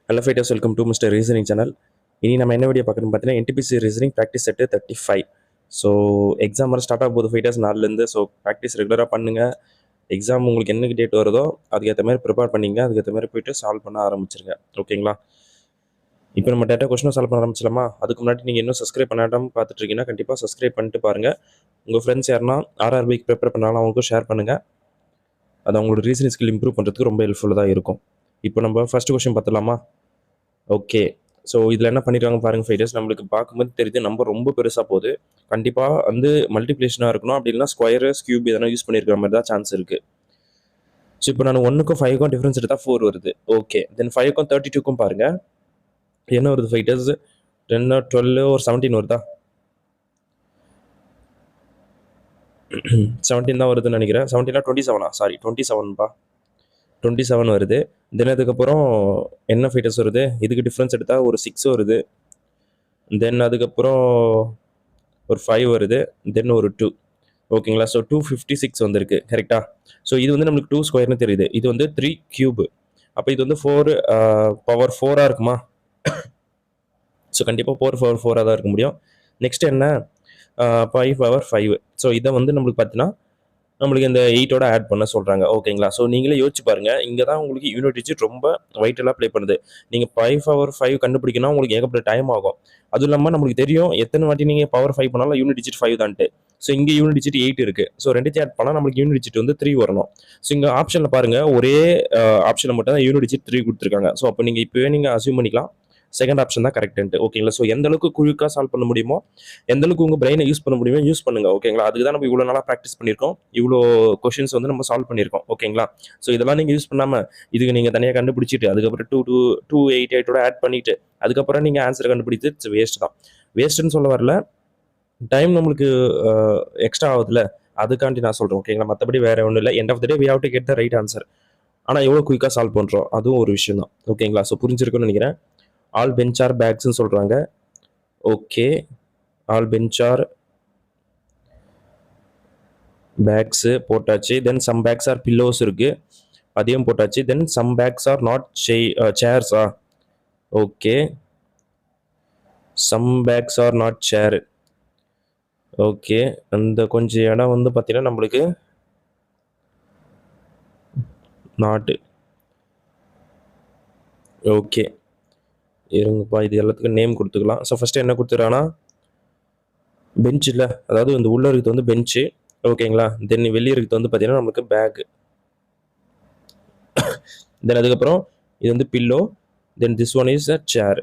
Hello fighters, welcome to Mr. Reasoning channel. இனி நம்ம என்ன வீடியோ பார்க்கணும் பார்த்தீங்கன்னா NTPC reasoning practice set 35. So exam வர ஸ்டார்ட் ஆக போகுது ஃபைட்டர்ஸ் நாலுலேருந்து. ஸோ ப்ராக்டிஸ் ரெகுலராக பண்ணுங்கள். எக்ஸாம் உங்களுக்கு என்னைக்கு டேட் வருதோ அதுக்கேற்ற மாதிரி ப்ரிப்பேர் பண்ணிங்க, அதுக்கேற்ற மாதிரி போய்ட்டு சால்வ் பண்ண ஆரம்பிச்சிருங்க. ஓகேங்களா? இப்போ நம்ம டேட்டா கொஸ்டின் சால்வ் பண்ண ஆரம்பிச்சிடலாமா? அதுக்கு முன்னாடி நீங்கள் இன்னும் சப்ஸ்கிரைப் பண்ணாமல் பார்த்துட்டு இருக்கீங்கன்னா கண்டிப்பாக சப்ஸ்கிரைப் பண்ணிட்டு பாருங்கள். உங்கள் ஃப்ரெண்ட்ஸ் யாருன்னா RRBக்கு ப்ரிப்பேர் பண்ணாலும் அவங்களுக்கும் ஷேர் பண்ணுங்கள். அது அவங்களோட ரீசனிங் ஸ்கில் இம்ப்ரூவ் பண்ணுறதுக்கு ரொம்ப ஹெல்ப்ஃபுல்லாக தான் இருக்கும். இப்போ நம்ம ஃபஸ்ட்டு கொஸ்டின் பார்த்துலாமா? ஓகே. ஸோ இதில் என்ன பண்ணியிருக்காங்க பாருங்கள் ஃபைட்டர்ஸ். நம்மளுக்கு பார்க்கும்போது தெரியுது நம்பர் ரொம்ப பெருசாக போகுது. கண்டிப்பாக வந்து மல்டிப்ளிகேஷனாக இருக்கணும், அப்படி இல்லைனா ஸ்கொயரு கியூப் எதனா யூஸ் பண்ணியிருக்கிற மாதிரி தான் சான்ஸ் இருக்குது. ஸோ இப்போ நான் 1க்கும் 5க்கும் டிஃப்ரென்ஸ் எடுத்தால் 4 வருது. ஓகே. தென் 5க்கும் 32க்கும் பாருங்கள் என்ன வருது ஃபைட்டர்ஸ். 10 12 ஒரு 17 வருதா? 17 தான் வருதுன்னு நினைக்கிறேன். 17 27 சாரி 27பா, 27 வருது. தென் அதுக்கப்புறம் என்ன ஃபைட்டர்ஸ் வருது, இதுக்கு டிஃப்ரென்ஸ் எடுத்தால் ஒரு 6 வருது. தென் அதுக்கப்புறம் ஒரு 5 வருது. தென் ஒரு 2. ஓகேங்களா? ஸோ 256 வந்திருக்கு. கரெக்டாக? ஸோ இது வந்து நம்மளுக்கு 2 ஸ்கொயர்னு தெரியுது. இது வந்து 3 கியூபு. அப்போ இது வந்து 4 பவர் 4ஆக இருக்குமா? ஸோ கண்டிப்பாக 4 பவர் 4ஆக தான் இருக்க முடியும். நெக்ஸ்ட் என்ன, 5 பவர் 5. ஸோ இதை வந்து நம்மளுக்கு பார்த்தீங்கன்னா நம்மளுக்கு இந்த 8ஓட ஆட் பண்ண சொல்கிறாங்க. ஓகேங்களா? ஸோ நீங்களே யோசிச்சு பாருங்கள். இங்கே தான் உங்களுக்கு யூனிட் டிஜிட் ரொம்ப வைட்டலாக ப்ளே பண்ணுது. நீங்கள் 5 பவர் 5 கண்டுபிடிக்கணும் உங்களுக்கு ஏகப்பட்ட டைம் ஆகும். அதுவும் இல்லாமல் நம்மளுக்கு தெரியும் எத்தனை வாட்டி நீங்கள் பவர் 5 பண்ணாலும் யூனிட் டிஜிட் 5 தான்ட்டு. ஸோ இங்கே யூனிட் டிஜிட் 8 இருக்குது. ஸோ ரெண்டுத்தையும் ஆட் பண்ணால் நம்மளுக்கு யூனிட் டிஜிட் வந்து 3 வரணும். ஸோ இங்கே ஆப்ஷனில் பாருங்கள், ஒரே ஆப்ஷனில் மட்டும் தான் யூனிட் டிஜிட் 3 கொடுத்துருக்காங்க. ஸோ அப்போ நீங்கள் இப்போவே நீங்கள் அசியூம் பண்ணிக்கலாம் செகண்ட் ஆப்ஷன் தான் கரெக்ட். ஓகேங்களா? ஸோ எந்த அளவுக்கு குயிக்காக சால்வ் பண்ண முடியுமோ, எந்த அளவுக்கு உங்கள் பிரெயினை யூஸ் பண்ண முடியுமோ யூஸ் பண்ணுங்க. ஓகேங்களா? அதுக்கு தான் நம்ம இவ்வளோ நாளாக ப்ராக்டிஸ் பண்ணியிருக்கோம், இவ்வளோ கொஷின்ஸ் வந்து நம்ம சால்வ் பண்ணியிருக்கோம். ஓகேங்களா? ஸோ இதெல்லாம் நீங்கள் யூஸ் பண்ணாமல் இதுக்கு நீங்கள் தனியாக கண்டுபிடிச்சிட்டு அதுக்கப்புறம் 288ஓட ஆட் பண்ணிவிட்டு அதுக்கப்புறம் நீங்கள் ஆன்சர் கண்டுபிடித்து வேஸ்ட் தான். வேஸ்ட்டுன்னு சொல்ல வரல, டைம் நம்மளுக்கு எக்ஸ்ட்ரா ஆகுதுல்ல, அதுக்காண்டி நான் சொல்கிறேன். ஓகேங்களா? மற்றபடி வேறு ஒன்றும் இல்லை. End of the day we have to get the right answer. ஆனால் எவ்வளோ குயிக்காக சால்வ் பண்ணுறோம் அதுவும் ஒரு விஷயம் தான். ஓகேங்களா? ஸோ புரிஞ்சிருக்குன்னு நினைக்கிறேன். ஆல் பெஞ்ச் ஆர் பேக்ஸ்ன்னு சொல்கிறாங்க. Okay, all bench are bags போட்டாச்சு. Then some bags are pillows இருக்குது, அதையும் போட்டாச்சு. Then some bags are not சேர்ஸா? Okay, some bags are not chair. Okay, அந்த கொஞ்சம் இடம் வந்து பார்த்தீங்கன்னா நம்மளுக்கு நாட்டு. ஓகே இருங்கப்பா, இது எல்லாத்துக்கும் நேம் கொடுத்துக்கலாம். ஸோ ஃபஸ்ட்டு என்ன கொடுத்துருக்காங்கன்னா பெஞ்ச் இல்லை, அதாவது இந்த உள்ள இருக்கிறது வந்து பெஞ்சு. ஓகேங்களா? தென் வெளியே இருக்கிறது வந்து பார்த்தீங்கன்னா நம்மளுக்கு பேக்கு. தென் அதுக்கப்புறம் இது வந்து pillow. Then this one is a chair.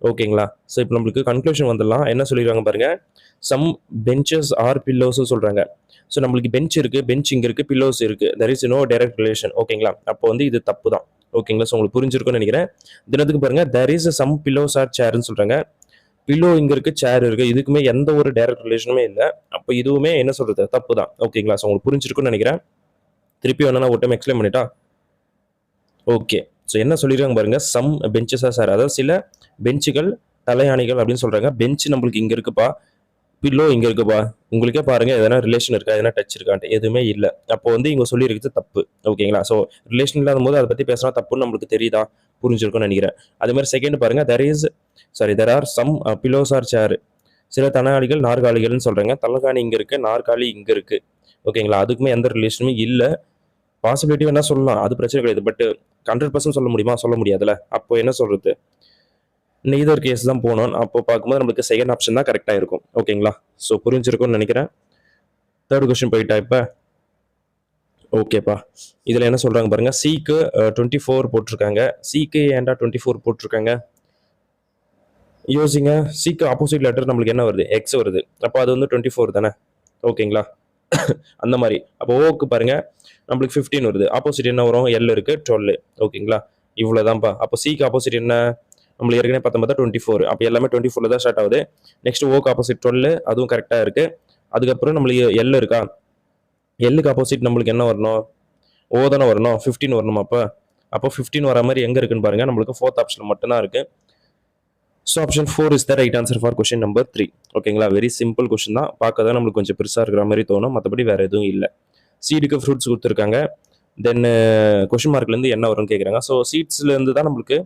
ஓகேங்களா? ஸோ இப்போ நம்மளுக்கு கன்க்ளூஷன் வந்துடலாம். என்ன சொல்லிடுவாங்க பாருங்க, சம் பெஞ்சஸ் ஆர் பில்லோஸ்ன்னு சொல்கிறாங்க. ஸோ நம்மளுக்கு பெஞ்ச் இருக்குது, பெஞ்ச் இங்கே இருக்குது, பில்லோஸ் இருக்குது. There is no direct relation. ஓகேங்களா? அப்போ வந்து இது தப்பு தான். ஓகேங்களா? ஸோ உங்களுக்கு புரிஞ்சிருக்கும்னு நினைக்கிறேன். தினத்துக்கு பாருங்க, there is some pillows are சேர்ன்னு சொல்கிறாங்க. பில்லோ இங்கே இருக்குது, சேர் இருக்குது, இதுக்குமே எந்த ஒரு டைரக்ட் ரிலேஷனுமே இல்லை. அப்போ இதுவுமே என்ன சொல்கிறது, தப்பு தான். ஓகேங்களா? ஸோ உங்களுக்கு புரிஞ்சிருக்கும்னு நினைக்கிறேன். திருப்பி வேணா ஒரு டைம் எக்ஸ்பிளைன் பண்ணிட்டா? ஓகே. ஸோ என்ன சொல்லிடுறாங்க பாருங்க, சம் பெஞ்சஸா சார், அதாவது சில பெஞ்சுகள் தலையாணிகள் அப்படின்னு சொல்றாங்க. பெஞ்ச் நம்மளுக்கு இங்க இருக்குப்பா, பில்லோ இங்க இருக்குப்பா. உங்களுக்கே பாருங்க எதனா ரிலேஷன் இருக்கா, எதனா டச் இருக்கான்ட்டு, எதுவுமே இல்லை. அப்போ வந்து இங்க சொல்லியிருக்கிறது தப்பு. ஓகேங்களா? ஸோ ரிலேஷன் இல்லாத போது அதை பத்தி பேசினா தப்புன்னு நம்மளுக்கு தெரியுதா, புரிஞ்சிருக்கும்னு நினைக்கிறேன். அதே மாதிரி செகண்ட் பாருங்க, there are some pillows are chair. சில தலையாணிகள் நாற்காலிகள்னு சொல்றாங்க. தலைகாணி இங்க இருக்கு, நாற்காலி இங்க இருக்கு. ஓகேங்களா? அதுக்குமே எந்த ரிலேஷனுமே இல்லை. பாசிபிலிட்டி வேணா சொல்லலாம், அது பிரச்சனை கிடையாது. பட் 100% சொல்ல முடியுமா, சொல்ல முடியாதுல்ல. அப்போ என்ன சொல்றது, நெய்தர் கேஸ் தான் போகணும். அப்போ பார்க்கும்போது நம்மளுக்கு செகண்ட் ஆப்ஷன் தான் கரெக்டாக இருக்கும். ஓகேங்களா? ஸோ புரிஞ்சிருக்கும்னு நினைக்கிறேன். தேர்ட் கொஸ்டின் போயிட்டா இப்போ. ஓகேப்பா, இதில் என்ன சொல்கிறாங்க பாருங்க, சிக்கு 24 போட்டிருக்காங்க. சிக்கு ஏன்டா 24 போட்டிருக்காங்க யோசிங்க. சிக்கு ஆப்போசிட் லெட்டர் நம்மளுக்கு என்ன வருது, எக்ஸ் வருது. அப்போ அது வந்து 24 தானே. ஓகேங்களா? அந்த மாதிரி. அப்போ ஓக்கு பாருங்க நம்மளுக்கு 15 வருது. ஆப்போசிட் என்ன வரும், எல் இருக்கு, 12. ஓகேங்களா? இவ்வளோதான்ப்பா. அப்போ சிக்கு ஆப்போசிட் என்ன, நம்மளுக்கு ஏற்கனவே 19 24. அப்போ எல்லாமே 24 தான் ஸ்டார்ட் ஆகுது. நெக்ஸ்ட் ஓக்கு ஆப்போசிட் 12, அதுவும் கரெக்டாக இருக்கு. அதுக்கப்புறம் நம்மளுக்கு எல் இருக்கா, எல்லுக்கு ஆப்போசிட் நம்மளுக்கு என்ன வரணும், ஓ தானே வரணும், 15 வரணும். அப்போ 15 வர மாதிரி எங்கே இருக்குன்னு பாருங்க, நம்மளுக்கு ஃபோர்த் ஆப்ஷன் மட்டும்தான் இருக்கு. So option 4 is the right answer for question number 3. ஓகேங்களா? வெரி சிம்பிள் கொஸ்டின் தான். பார்க்க தான் நம்மளுக்கு கொஞ்சம் பெருசாக இருக்கிற மாதிரி தோணும், மற்றபடி வேறு எதுவும் இல்லை. சீடுக்கு ஃப்ரூட்ஸ் கொடுத்துருக்காங்க. தென் கொஸ்டின் மார்க்லேருந்து என்ன வரும்னு கேட்குறாங்க. ஸோ சீட்ஸ்லேருந்து தான் நம்மளுக்கு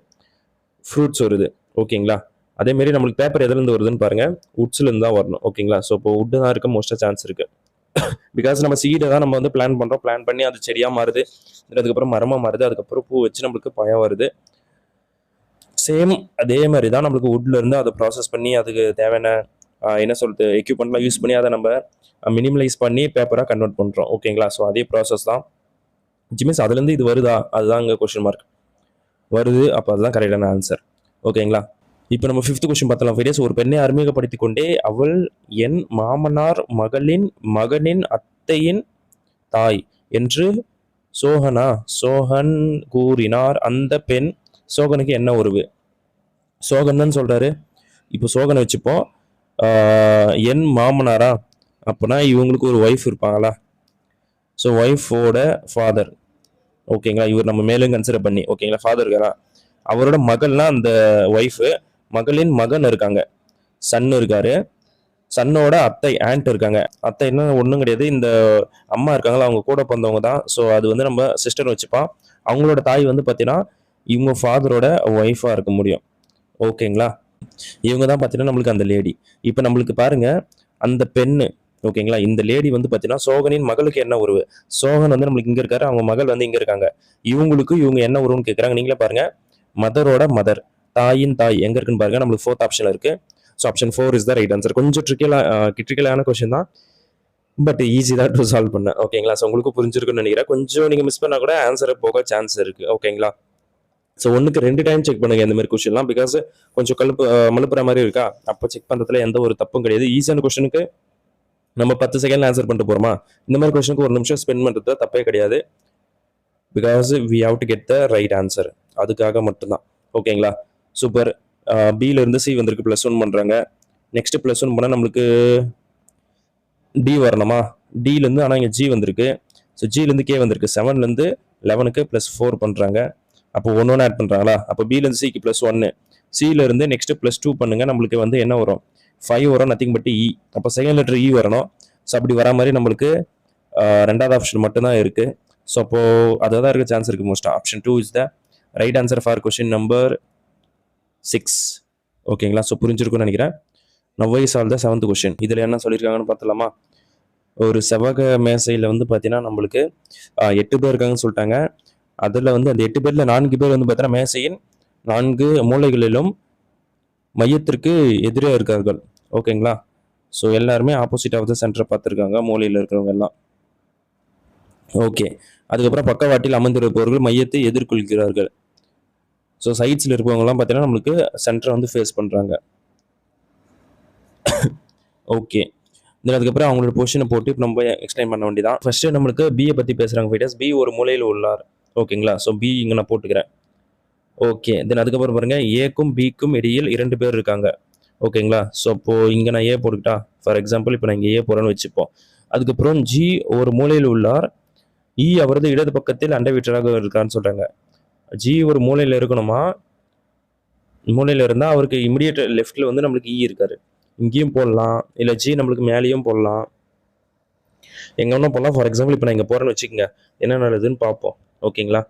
ஃப்ரூட்ஸ் வருது. ஓகேங்களா? அதேமாரி நம்மளுக்கு பேப்பர் எதுலேருந்து வருதுன்னு பாருங்க. வுட்ஸ்லேருந்து தான் வரணும். ஓகேங்களா? ஸோ இப்போ வுட்டு தான் இருக்க மோஸ்ட்டாக சான்ஸ் இருக்கு. பிகாஸ் நம்ம சீடை தான் நம்ம வந்து பிளான் பண்ணுறோம். பிளான் பண்ணி அது செடியாக மாறுது. அதுக்கப்புறம் மரமாக மாறுது. அதுக்கப்புறம் பூ வச்சு நம்மளுக்கு பழம் வருது. சேம் அதே மாதிரி தான் நம்மளுக்கு வுட்ல இருந்து அதை ப்ராசஸ் பண்ணி அதுக்கு தேவையான என்ன சொல்றது எக்யூப்மெண்ட்லாம் யூஸ் பண்ணி அதை நம்ம மினிமலைஸ் பண்ணி பேப்பராக கன்வெர்ட் பண்ணுறோம். ஓகேங்களா? ஸோ அதே ப்ராசஸ் தான். மீன்ஸ் அதுலேருந்து இது வருதா? அதுதான் அங்கே கொஸ்டின் மார்க் வருது. அப்போ அதுதான் கரெக்டான ஆன்சர். ஓகேங்களா? இப்போ நம்ம 5th கொஸ்டின் பார்த்தலாம். ஃபைடஸ் ஒரு பெண்ணை அறிமுகப்படுத்திக் கொண்டே அவள் என் மாமனார் மகளின் மகனின் அத்தையின் தாய் என்று சோகன் கூறினார். அந்த பெண் சோகனுக்கு என்ன உறவு? சோகன் தான் சொல்றாரு. இப்போ சோகனை வச்சுப்போம். என் மாமனாரா அப்போனா இவங்களுக்கு ஒரு ஒய்ஃப் இருப்பாங்களா? ஸோ ஒய்ஃபோட ஃபாதர். ஓகேங்களா? இவர் நம்ம மேலும் கன்சிடர் பண்ணி ஓகேங்களா ஃபாதர் இருக்காரா? அவரோட மகள்னா அந்த ஒய்ஃபு, மகளின் மகன் இருக்காங்க, சன் இருக்காரு, சன்னோட அத்தை ஆண்ட் இருக்காங்க. அத்தைன்னா ஒன்றும் கிடையாது, இந்த அம்மா இருக்காங்களா அவங்க கூட பிறந்தவங்க தான். ஸோ அது வந்து நம்ம சிஸ்டர் வச்சுப்பான். அவங்களோட தாய் வந்து பார்த்தீங்கன்னா இவங்க ஃபாதரோட ஒய்ஃபாக இருக்க முடியும். ஓகேங்களா? இவங்க தான் பார்த்தீங்கன்னா நம்மளுக்கு அந்த லேடி. இப்போ நம்மளுக்கு பாருங்க அந்த பெண்ணு ஓகேங்களா இந்த லேடி வந்து பார்த்தீங்கன்னா சோகனின் மகளுக்கு என்ன உறவு? சோகன் வந்து நம்மளுக்கு இங்கே இருக்காரு, அவங்க மகள் வந்து இங்கே இருக்காங்க. இவங்களுக்கு இவங்க என்ன உறவுன்னு கேட்குறாங்க. நீங்களே பாருங்க, மதரோட மதர், தாயின் தாய் எங்கே இருக்குன்னு பாருங்க. நம்மளுக்கு 4th ஆப்ஷனில் இருக்கு. So option 4 is the right answer. கொஞ்சம் ட்ரிக்கலான கொஸ்டின் தான், பட் ஈஸி தான் டு சால்வ் பண்ண. ஓகேங்களா? ஸோ உங்களுக்கு புரிஞ்சிருக்குன்னு நினைக்கிறேன். கொஞ்சம் நீங்கள் மிஸ் பண்ணால் கூட ஆன்சரை போக சான்ஸ் இருக்கு. ஓகேங்களா? ஸோ ஒன்றுக்கு 2 டைம் செக் பண்ணுங்க இந்த மாதிரி கொஸ்டின்லாம். பிகாஸ் கொஞ்சம் மலுப்புற மாதிரி இருக்கா, அப்போ செக் பண்ணுறதுல எந்த ஒரு தப்பும் கிடையாது. ஈஸியான கொஸ்டினுக்கு நம்ம 10 செகண்ட்ல ஆன்சர் பண்ணிட்டு போகிறோமா? இந்த மாதிரி கொஸ்டினுக்கு 1 நிமிஷம் ஸ்பெண்ட் பண்ணுறது தப்பே கிடையாது. Because we have to get the right answer. அதுக்காக மட்டும்தான். ஓகேங்களா? சூப்பர். பியிலேருந்து சி வந்திருக்கு, +1 பண்ணுறாங்க. நெக்ஸ்ட் +1 பண்ணால் நம்மளுக்கு டி வரணுமா? டிலேருந்து ஆனால் இங்கே ஜி வந்திருக்கு. ஸோ ஜிலேருந்து கே வந்திருக்கு. 7லேருந்து 11க்கு +4 பண்ணுறாங்க. அப்போ 1 ஆட் பண்ணுறாங்களா? அப்போ பிலேருந்து சிக்கு +1, சியிலேருந்து நெக்ஸ்ட் +2 பண்ணுங்க. நம்மளுக்கு வந்து என்ன வரும்? 5 வரும், நத்திங் பட் இ. அப்போ செகண்ட் லெட்டர் இ வரணும். ஸோ அப்படி வரா மாதிரி நம்மளுக்கு 2வது ஆப்ஷன் மட்டும்தான் இருக்கு. ஸோ அப்போ அதான் இருக்க சான்ஸ் இருக்கு மோஸ்ட்டாக. Option 2 is the right answer for question number 6. ஓகேங்களா? ஸோ புரிஞ்சிருக்கும்னு நினைக்கிறேன். Now why solve the 7th question. இதில் என்ன சொல்லியிருக்காங்கன்னு பார்த்தலாமா? ஒரு செவ்வக மேசையில் வந்து பார்த்தீங்கன்னா நம்மளுக்கு 8 பேர் இருக்காங்கன்னு சொல்லிட்டாங்க. அதில் வந்து அந்த 8 பேரில் 4 பேர் வந்து பார்த்தீங்கன்னா மேசையின் 4 மூலைகளிலும் மையத்திற்கு எதிரே இருக்கார்கள். ஓகேங்களா? ஸோ எல்லாருமே ஆப்போசிட் ஆஃப் த சென்டரை பார்த்துருக்காங்க, மூலையில் இருக்கிறவங்க எல்லாம். ஓகே. அதுக்கப்புறம் பக்கவாட்டில் அமர்ந்திருப்பவர்கள் மையத்தை எதிர்கொள்கிறார்கள். ஸோ சைட்ஸில் இருப்பவங்கலாம் பார்த்தீங்கன்னா நம்மளுக்கு சென்டரை வந்து ஃபேஸ் பண்ணுறாங்க. ஓகே. தென் அதுக்கப்புறம் அவங்களோட பொசிஷனை போட்டு இப்போ நம்ம எக்ஸ்பிளைன் பண்ண வேண்டியதான். ஃபர்ஸ்ட் நம்மளுக்கு பியை பற்றி பேசுகிறாங்க ஃபைட்டர்ஸ். பி ஒரு மூலையில் உள்ளார். ஓகேங்களா? ஸோ பி இங்கே நான் போட்டுக்கிறேன். ஓகே. தென் அதுக்கப்புறம் பாருங்கள், ஏக்கும் பிக்கும் இடையில் 2 பேர் இருக்காங்க. ஓகேங்களா? ஸோ இப்போது இங்கே நான் ஏ போட்டுக்கிட்டா, ஃபார் எக்ஸாம்பிள் இப்போ நான் இங்கே ஏ போகிறேன்னு வச்சுப்போம். அதுக்கப்புறம் ஜி ஒரு மூலையில் உள்ளார், இ அவரது இடது பக்கத்தில் அண்டை வீட்டராக இருக்கான்னு சொல்கிறாங்க. ஜி ஒரு மூலையில் இருக்கணுமா? மூலையில் இருந்தால் அவருக்கு இமிடியேட் லெஃப்ட்டில் வந்து நம்மளுக்கு இ இருக்காரு. இங்கேயும் போடலாம், இல்லை ஜி நம்மளுக்கு மேலேயும் போடலாம், எங்கே ஒன்றும் போடலாம். ஃபார் எக்ஸாம்பிள் இப்போ நான் இங்கே போகிறேன்னு வச்சுக்கோங்க, என்ன நடக்குதுன்னு பார்ப்போம். ஓகேங்களா?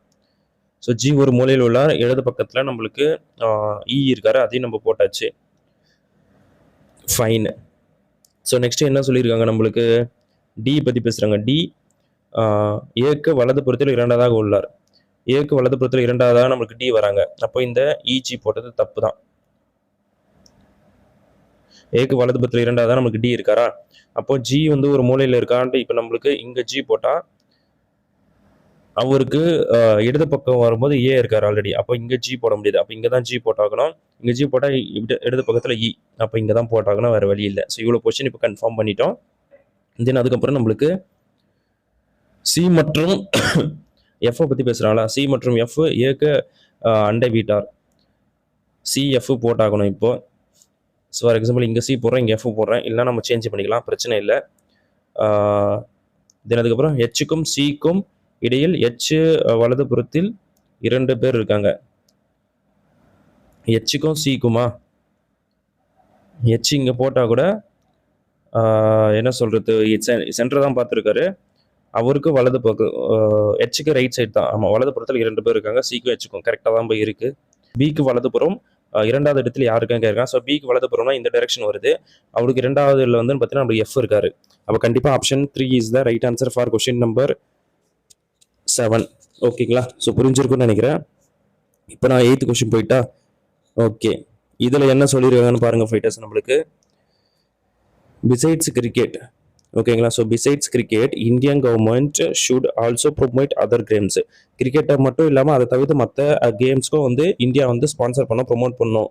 ஸோ ஜி ஒரு மூலையில் உள்ள இடது பக்கத்தில் நம்மளுக்கு இ இருக்காரு, அதையும் நம்ம போட்டாச்சு. ஃபைன். ஸோ நெக்ஸ்ட் என்ன சொல்லியிருக்காங்க நம்மளுக்கு? டி பற்றி பேசுகிறாங்க. டி ஏக்கு வலது புறத்தில் 2வது உள்ளார். ஏக்கு வலது புறத்தில் 2வது நம்மளுக்கு டி வராங்க. அப்போ இந்த இஜி போட்டது தப்பு தான். ஏக்கு வலது புறத்தில் 2வது நம்மளுக்கு டி இருக்காரா? அப்போ ஜி வந்து ஒரு மூலையில் இருக்கான்ட்டு இப்போ நம்மளுக்கு இங்கே ஜி போட்டால் அவருக்கு இடது பக்கம் வரும்போது ஏ இருக்கார் ஆல்ரெடி. அப்போ இங்கே ஜி போட முடியாது. அப்போ இங்கே தான் ஜி போட்டாகணும். இங்கே ஜி போட்டால் இடது பக்கத்தில் இ. அப்போ இங்கே தான் போட்டாகணும், வேறு வழி இல்லை. ஸோ இவ்வளோ பொசிஷன் இப்போ கன்ஃபார்ம் பண்ணிட்டோம். தென் அதுக்கப்புறம் நம்மளுக்கு சி மற்றும் எஃப்ஐ பற்றி பேசுகிறாங்களா? சி மற்றும் எஃப் ஏக்கு அண்டை வீட்டார். சி எஃப் போட்டாகணும் இப்போ. ஸோ ஃபார் எக்ஸாம்பிள் இங்கே சி போடுறேன், இங்கே எஃப் போடுறேன், இல்லைனா நம்ம சேஞ்ச் பண்ணிக்கலாம், பிரச்சனை இல்லை. தென் அதுக்கப்புறம் ஹெச்சுக்கும் சிக்கும் இடையில் ஹெச் வலது புறத்தில் 2 பேர் இருக்காங்க. ஹெச்சுக்கும் சிக்குமா? ஹெச் இங்கே போட்டால் கூட என்ன சொல்கிறது, சென்டர் தான் பார்த்துருக்காரு. அவருக்கு வலது பக்கம் ஹெச்சுக்கு ரைட் சைடு தான். ஆமாம், வலது புறத்தில் 2 பேர் இருக்காங்க. சிக்கும் ஹெச்சுக்கும் கரெக்டாக தான் போய் இருக்குது. பிக்கு வலதுபுறம் இரண்டாவது இடத்துல யாருக்கான்னு கேட்குறான். ஸோ பிக்கு வலதுபுறம்னா இந்த டைரக்ஷன் வருது. அவருக்கு இரண்டாவதுல வந்து பார்த்தீங்கன்னா நம்மளுக்கு எஃப் இருக்காரு. அப்போ கண்டிப்பாக option 3 is the right answer for question number 7. ஓகேங்களா? ஸோ புரிஞ்சிருக்குன்னு நினைக்கிறேன். இப்போ நான் 8th கொஸ்டின் போயிட்டா. ஓகே, இதில் என்ன சொல்லியிருக்காங்கன்னு பாருங்கள் ஃபைட்டர்ஸ். நம்மளுக்கு பிசைட்ஸ் கிரிக்கெட், ஓகேங்களா? So besides cricket Indian government should also promote other games. கிரிக்கெட்டை மட்டும் இல்லாமல் அதை தவிர்த்து மற்ற கேம்ஸ்க்கும் வந்து இந்தியா வந்து ஸ்பான்சர் பண்ணோம், ப்ரொமோட் பண்ணோம்,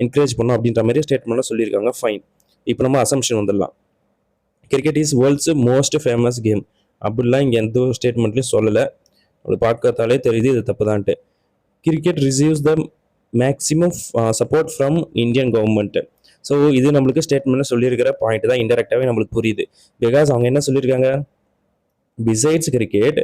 என்கரேஜ் பண்ணோம் அப்படின்ற மாதிரி ஸ்டேட்மெண்ட்லாம் சொல்லியிருக்காங்க. ஃபைன். இப்போ நம்ம அசம்ஷன் வந்துடலாம். Cricket is world's most famous game அப்படிலாம் இங்கே எந்த ஒரு ஸ்டேட்மெண்ட்லையும் சொல்லலை. அப்படி பார்க்கறதாலே தெரியுது இது தப்பு தான்ட்டு. Cricket receives the maximum support from Indian government. So இது நம்மளுக்கு ஸ்டேட்மெண்ட்டில் சொல்லியிருக்கிற பாயிண்ட் தான், இன்டெரக்டாகவே நம்மளுக்கு புரியுது. பிகாஸ் அவங்க என்ன சொல்லியிருக்காங்க, besides cricket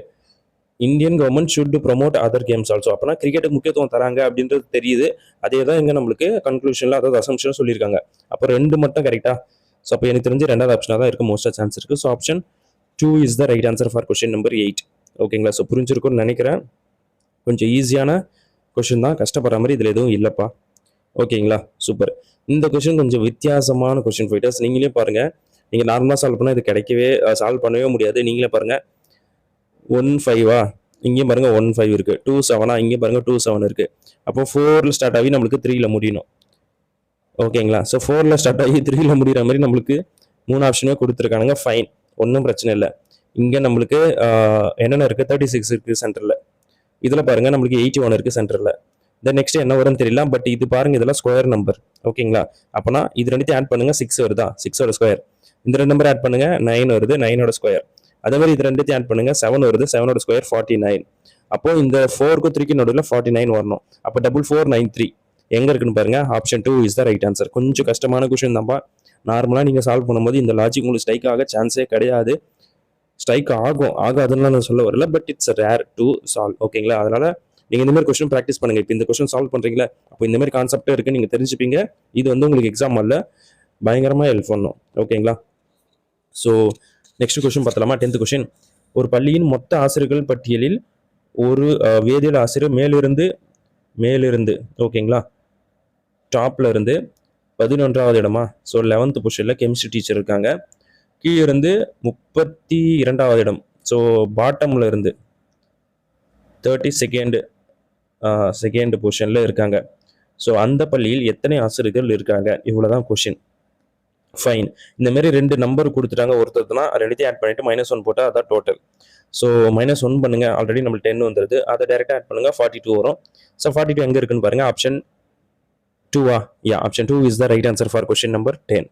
Indian government should promote other games also. அப்போனா கிரிக்கெட்டுக்கு முக்கியத்துவம் தராங்க அப்படின்றது தெரியுது. அதே தான் இங்கே நம்மளுக்கு கன்க்ளூஷனில் அதாவது அசம்ஷன் சொல்லியிருக்காங்க. அப்போ 2 மட்டும் கரெக்டாக. ஸோ அப்போ எனக்கு தெரிஞ்சு 2வது ஆப்ஷனாக தான் இருக்க மோஸ்ட்டாக சான்ஸ் இருக்குது. So option 2 is the right answer for question number 8. ஓகேங்களா? ஸோ புரிஞ்சிருக்கும்னு நினைக்கிறேன். கொஞ்சம் ஈஸியான கொஷின் தான், கஷ்டப்படுற மாதிரி இதில் எதுவும் இல்லைப்பா. ஓகேங்களா? சூப்பர். இந்த கொஷின் கொஞ்சம் வித்தியாசமான கொஷின் ஃபைட்டர்ஸ். நீங்களே பாருங்கள், நீங்கள் நார்மலாக சால்வ் பண்ணால் இது கிடைக்கவே சால்வ் பண்ணவே முடியாது. நீங்களே பாருங்கள், 1-5 இங்கேயும் பாருங்கள் 1-5 இருக்குது. 2-7 இங்கேயும் பாருங்கள் 2-7 இருக்குது. அப்போ 4ல் ஸ்டார்ட் ஆகி நம்மளுக்கு 3ல் முடியணும். ஓகேங்களா? ஸோ 4ல் ஸ்டார்ட் ஆகி 3ல் முடிகிற மாதிரி நம்மளுக்கு 3 ஆப்ஷனுமே கொடுத்துருக்கானுங்க. ஃபைன், ஒன்றும் பிரச்சனை இல்லை. இங்கே நம்மளுக்கு என்னென்ன இருக்குது, 36 இருக்குது சென்டரில். இதில் பாருங்கள் நம்மளுக்கு 81 இருக்குது சென்டரில். தென் நெக்ஸ்ட் என்ன வரும்னு தெரியல, பட் இது பாருங்கள் இதெல்லாம் ஸ்கொயர் நம்பர். ஓகேங்களா? அப்போனா இது ரெண்டுத்தையும் ஆட் பண்ணுங்கள், 6 வருதா, 6ஓட ஸ்கொயர். இந்த 2 நம்பர் ஆட் பண்ணுங்கள், 9 வருது, 9ஓட ஸ்கொயர். அதே மாதிரி இது ரெண்டுத்தையும் ஆட் பண்ணுங்கள், 7 வருது, 7ஓட ஸ்கொயர் 49. அப்போ இந்த 4க்கும் 3க்கும் நடுவில் 49 வரணும். அப்போ 4493 எங்கே இருக்குன்னு பாருங்கள். Option 2 is the right answer. கொஞ்சம் கஷ்டமான கொஷின் தான்ப்பா. நார்மலாக நீங்கள் சால்வ் பண்ணும்போது இந்த லாஜிக் உங்களுக்கு ஸ்ட்ரைக் ஆக சான்ஸே கிடையாது. ஸ்ட்ரைக் ஆகாதுன்னு நான் சொல்ல வரல, but it's rare to solve. ஓகேங்களா? அதனால நீங்கள் இந்த மாதிரி கொஸ்டின் ப்ராக்டிஸ் பண்ணுங்கள். இப்போ இந்த கொஸ்டின் சால்வ் பண்ணுறீங்களா, அப்போ இந்த மாதிரி கான்செப்டே இருக்குது, நீங்கள் தெரிஞ்சுப்பீங்க. இது வந்து உங்களுக்கு எக்ஸாம் அல்ல, பயங்கரமாக ஹெல்ப் பண்ணும். ஓகேங்களா? ஸோ நெக்ஸ்ட் கொஸ்டின் பார்த்தலாமா? 10th question. ஒரு பள்ளியின் மொத்த ஆசிரியர்கள் பட்டியலில் ஒரு வேதியியல் ஆசிரியர் மேலிருந்து ஓகேங்களா, டாப்ல இருந்து 11வது இடமா. ஸோ 11th பொசிஷனில் கெமிஸ்ட்ரி டீச்சர் இருக்காங்க. கீழே இருந்து 32வது இடம். ஸோ பாட்டமில் இருந்து 32nd பொசிஷனில் இருக்காங்க. ஸோ அந்த பள்ளியில் எத்தனை ஆசிரியர்கள் இருக்காங்க? இவ்வளோதான் கொஷின். ஃபைன். இந்த மாதிரி 2 நம்பர் கொடுத்துட்டாங்க ஒருத்தருக்குனா, ரெண்டுத்தையும் ஆட் பண்ணிட்டு -1 போட்டால் அதான் டோட்டல். ஸோ -1 பண்ணுங்க, ஆல்ரெடி நம்மளுக்கு 10 வந்துருது. அதை டைரெக்டாக ஆட் பண்ணுங்க, 42 வரும். ஸோ 42 எங்கே இருக்குன்னு பாருங்க. Option 2 option 2 is the right answer for question number 10.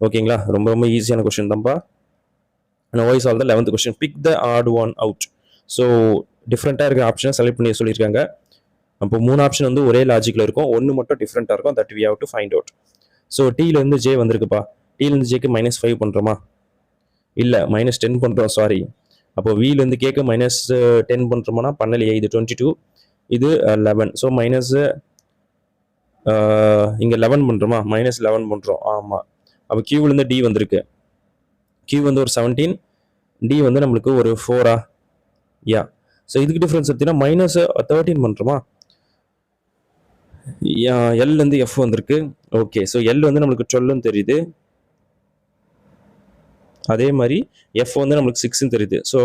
ஓகேங்களா? ரொம்ப ரொம்ப ஈஸியான கொஸ்டின் தான்ப்பா. We solve the 11th question. Pick the odd one out. So டிஃப்ரெண்ட்டாக இருக்கிற ஆப்ஷனை செலக்ட் பண்ணி சொல்லியிருக்காங்க. அப்போ 3 ஆப்ஷன் வந்து ஒரே லாஜிக்கில் இருக்கும், 1 மட்டும் டிஃப்ரெண்ட்டாக இருக்கும். That we have to find out. So டீலேருந்து ஜே வந்திருக்குப்பா. டீலேருந்து ஜேக்கு -5 பண்ணுறோமா? இல்லை, -10 பண்ணுறோம், சாரி. அப்போ விலேருந்து கேக்கு -10 பண்ணுறோம்னா பண்ணலையே. இது 22, இது 11. ஸோ இங்கே 11 பண்ணுறோமா? -11 பண்ணுறோம். ஆமாம். அப்போ கியூவிலேருந்து டி வந்திருக்கு. கியூ வந்து ஒரு 17, டி வந்து நம்மளுக்கு ஒரு 4. ஸோ இதுக்கு டிஃப்ரென்ஸ் எடுத்தீங்கன்னா -13 பண்ணுறோமா? எல்லேருந்து எஃப் வந்திருக்கு. ஓகே, ஸோ எல் வந்து நம்மளுக்கு 12ன்னு தெரியுது. அதே மாதிரி எஃப் வந்து நம்மளுக்கு 6ன்னு தெரியுது. ஸோ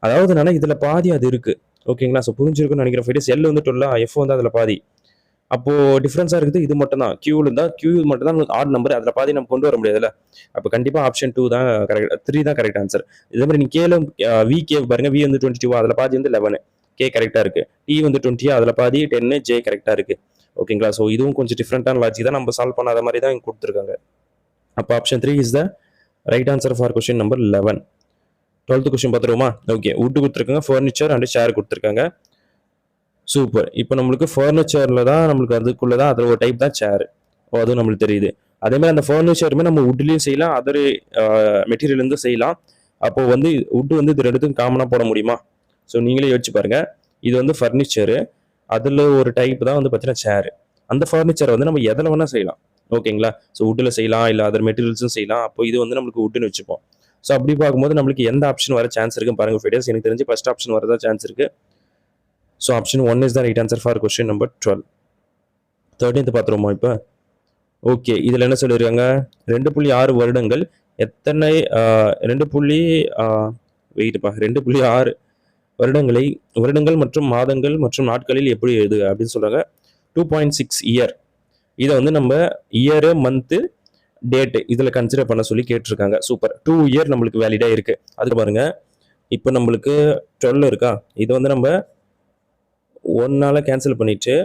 அதாவது என்னன்னா இதில் பாதி அது இருக்குது. ஓகேங்களா? ஸோ புரிஞ்சிருக்குன்னு நினைக்கிறேன் ஃபைட்டர்ஸ். எல் வந்து 12, எஃப் வந்து அதில் பாதி. அப்போது டிஃப்ரென்ஸாக இருக்குது இது மட்டும் தான். கியூவில் இருந்தால் கியூ மட்டும் தான் ஆட் நம்பர், அதில் பாதி நம்ம கொண்டு வர முடியாதுல்ல. அப்போ கண்டிப்பாக ஆப்ஷன் 2 தான் கரெக்ட், 3 தான் கரெக்ட் ஆன்சர். இதே மாதிரி நீ கேல வி கே பாருங்கள். வி வந்து 22, அதில் பாதி வந்து 11, கே கரெக்டாக இருக்குது. டி வந்து 20, அதில் பாதி 10, ஜே கரெக்டாக இருக்குது. ஓகேங்களா? ஸோ இதுவும் கொஞ்சம் டிஃப்ரெண்ட்டான லாஜிக் தான், நம்ம சால்வ் பண்ணாத மாதிரி தான் இங்கே கொடுத்துருக்காங்க. அப்போ option 3 is the right answer for question number 11. 12th question பார்த்துருவோமா? ஓகே, வுட்டு கொடுத்துருக்காங்க, ஃபர்னிச்சர் அண்ட் சேர் கொடுத்துருக்காங்க. சூப்பர். இப்போ நம்மளுக்கு ஃபர்னிச்சரில் தான் நம்மளுக்கு அதுக்குள்ளே தான் அதில் ஒரு டைப் தான் சேர். அதுவும் நம்மளுக்கு தெரியுது. அதேமாதிரி அந்த ஃபர்னிச்சருமே நம்ம வுட்லேயும் செய்யலாம், அதர் மெட்டீரியல்லேருந்து செய்யலாம். அப்போது வந்து வுட்டு வந்து இது ரெண்டுத்துக்கும் காமனாக போட முடியுமா? ஸோ நீங்களே யோசிச்சு பாருங்கள். இது வந்து ஃபர்னிச்சரு, அதில் ஒரு டைப் தான் வந்து பார்த்தீங்கன்னா சேர். அந்த ஃபர்னிச்சரை வந்து நம்ம எதில் வேணால் செய்யலாம். ஓகேங்களா? ஸோ வுட்டில் செய்யலாம், இல்லை அதர் மெட்டீரியல்ஸும் செய்யலாம். அப்போ இது வந்து நம்மளுக்கு வுட்டுன்னு வச்சுப்போம். ஸோ அப்படி பார்க்கும்போது நம்மளுக்கு எந்த ஆப்ஷன் வர சான்ஸ் இருக்குன்னு பாருங்கள் ஃபைட்டர்ஸ். எனக்கு தெரிஞ்சு ஃபர்ஸ்ட் ஆப்ஷன் வரதான் சான்ஸ் இருக்குது. So option 1 is the right answer for question number 12. 13th பார்த்துருவோமா இப்போ? ஓகே, இதில் என்ன சொல்லியிருக்காங்க? 2.6 வருடங்கள் எத்தனை 2. வெயிட்டுப்பா 2.6 வருடங்கள் மற்றும் மாதங்கள் மற்றும் நாட்களில் எப்படி எழுது அப்படின்னு சொல்கிறாங்க. 2.6 இயர். இதை வந்து நம்ம இயரு, மந்த்து, டேட்டு இதில் கன்சிடர் பண்ண சொல்லி கேட்டிருக்காங்க. சூப்பர். 2 இயர் நம்மளுக்கு வேலிடாக இருக்குது. அதுக்கு பாருங்க, இப்போ நம்மளுக்கு 12 இருக்கா, இதை வந்து நம்ம 1 கேன்சல் பண்ணிட்டு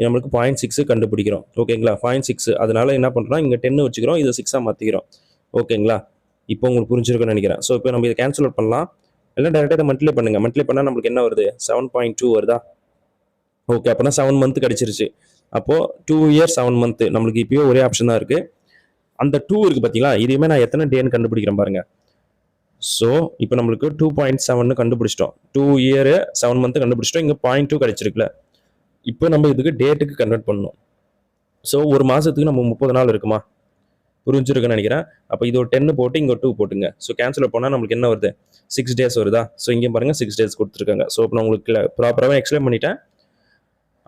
நம்மளுக்கு 0.6 கண்டுபிடிக்கிறோம். ஓகேங்களா? 0.6. அதனால என்ன பண்ணுறோம், இங்கே 10 வச்சுக்கிறோம், இதை 6 மாற்றிக்கிறோம். ஓகேங்களா? இப்போ உங்களுக்கு புரிஞ்சிருக்குன்னு நினைக்கிறேன். ஸோ இப்போ நம்ம இதை கேன்சல் அவுட் பண்ணலாம். இல்லை டேரெக்டாக இதை மல்டிப்ளை பண்ணுங்க. மல்டிப்ளை பண்ணால் நம்மளுக்கு என்ன வருது? 7.2 வருதா? ஓகே, அப்போனா 7 மந்த் கிடச்சிருச்சு. அப்போது 2 இயர் 7 மந்த் நம்மளுக்கு இப்போயே ஒரே ஆப்ஷன் தான் இருக்குது. அந்த 2 இருக்குது பார்த்தீங்களா, இதுவுமே நான் எத்தனை டேன்னு கண்டுபிடிக்கிறேன் பாருங்கள். ஸோ இப்போ நம்மளுக்கு 2.7 கண்டுபிடிச்சிட்டோம். 2 இயர் 7 மந்த் கண்டுபிடிச்சிட்டோம். இங்கே 0.2 கிடச்சிருக்குல்ல. இப்போ நம்ம இதுக்கு டேட்டுக்கு கன்வெர்ட் பண்ணணும். ஸோ ஒரு மாதத்துக்கு நம்ம 30 நாள் இருக்குமா? புரிஞ்சிருக்குன்னு நினைக்கிறேன். அப்போ இது ஒரு 10 போட்டு இங்கே 2 போட்டுங்க. ஸோ கேன்சல் போனால் நம்மளுக்கு என்ன வருது? 6 டேஸ் வருதா? ஸோ இங்கே பாருங்கள் 6 டேஸ் கொடுத்துருக்காங்க. ஸோ இப்போ நான் உங்களுக்கு ப்ராப்பராகவே எக்ஸ்பிளைன் பண்ணிட்டேன்.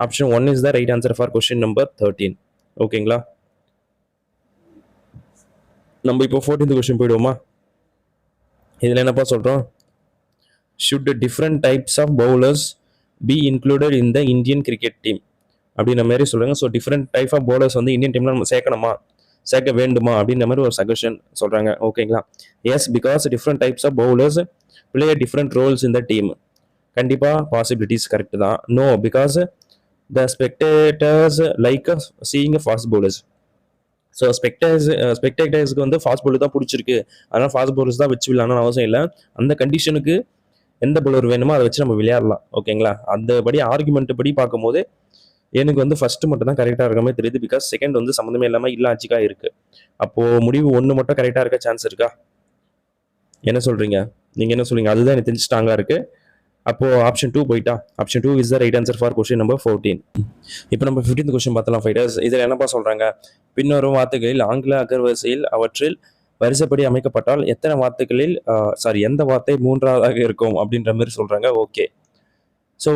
Option 1 is the right answer for question number 13. ஓகேங்களா? நம்ம இப்போ 14th கொஸ்டின் போயிடுவோமா? இதில் என்னப்பா சொல்கிறோம்? Should different types of bowlers be included in the Indian cricket team அப்படின்ற மாதிரி சொல்கிறாங்க. So different type of bowlers வந்து இந்தியன் டீமில் நம்ம சேர்க்க வேண்டுமா அப்படின்ற மாதிரி ஒரு சஜஷன் சொல்கிறாங்க. ஓகேங்களா? Yes, because different types of bowlers play different roles in the team. கண்டிப்பாக பாசிபிலிட்டிஸ் கரெக்ட் தான். No, because the spectators like seeing fast bowlers. So ஸ்பெக்டேட்டர்ஸ்க்கு வந்து ஃபாஸ்ட் பவுலர் தான் பிடிச்சிருக்கு, அதனால் ஃபாஸ்ட் பவுலர்ஸ் தான் வச்சு விளையாடணும்னு அவசியம் இல்லை. அந்த கண்டிஷனுக்கு எந்த பவுலர் வேணுமோ அதை வச்சு நம்ம விளையாடலாம். ஓகேங்களா? அந்தபடி ஆர்குமெண்ட் படி பார்க்கும்போது எனக்கு வந்து ஃபர்ஸ்ட் மட்டும் தான் கரெக்டாக இருக்க மாதிரி தெரியுது. பிகாஸ் செகண்ட் வந்து சம்மந்தமே இல்லாமல் இல்லாச்சிக்காக இருக்குது. அப்போது முடிவு 1 மட்டும் கரெக்டாக இருக்க சான்ஸ் இருக்கா? என்ன சொல்கிறீங்க? நீங்கள் என்ன சொல்கிறீங்க? அதுதான் எனக்கு தெரிஞ்சு ஸ்ட்ராங்காக இருக்குது. அப்போது ஆப்ஷன் 2 போயிட்டா? Option 2 is the right answer for question number 14. இப்போ நம்ம 15th கொஸ்டின் பார்த்தலாம் ஃபைட்டர்ஸ். இதில் என்னப்பா சொல்கிறாங்க? பின்வரும் வார்த்தைகளில் ஆங்கில அகர்வரிசையில் அவற்றில் வரிசைப்படி அமைக்கப்பட்டால் எந்த வார்த்தை 3ஆவதாக இருக்கும் அப்படின்ற மாதிரி சொல்கிறாங்க. ஓகே, ஸோ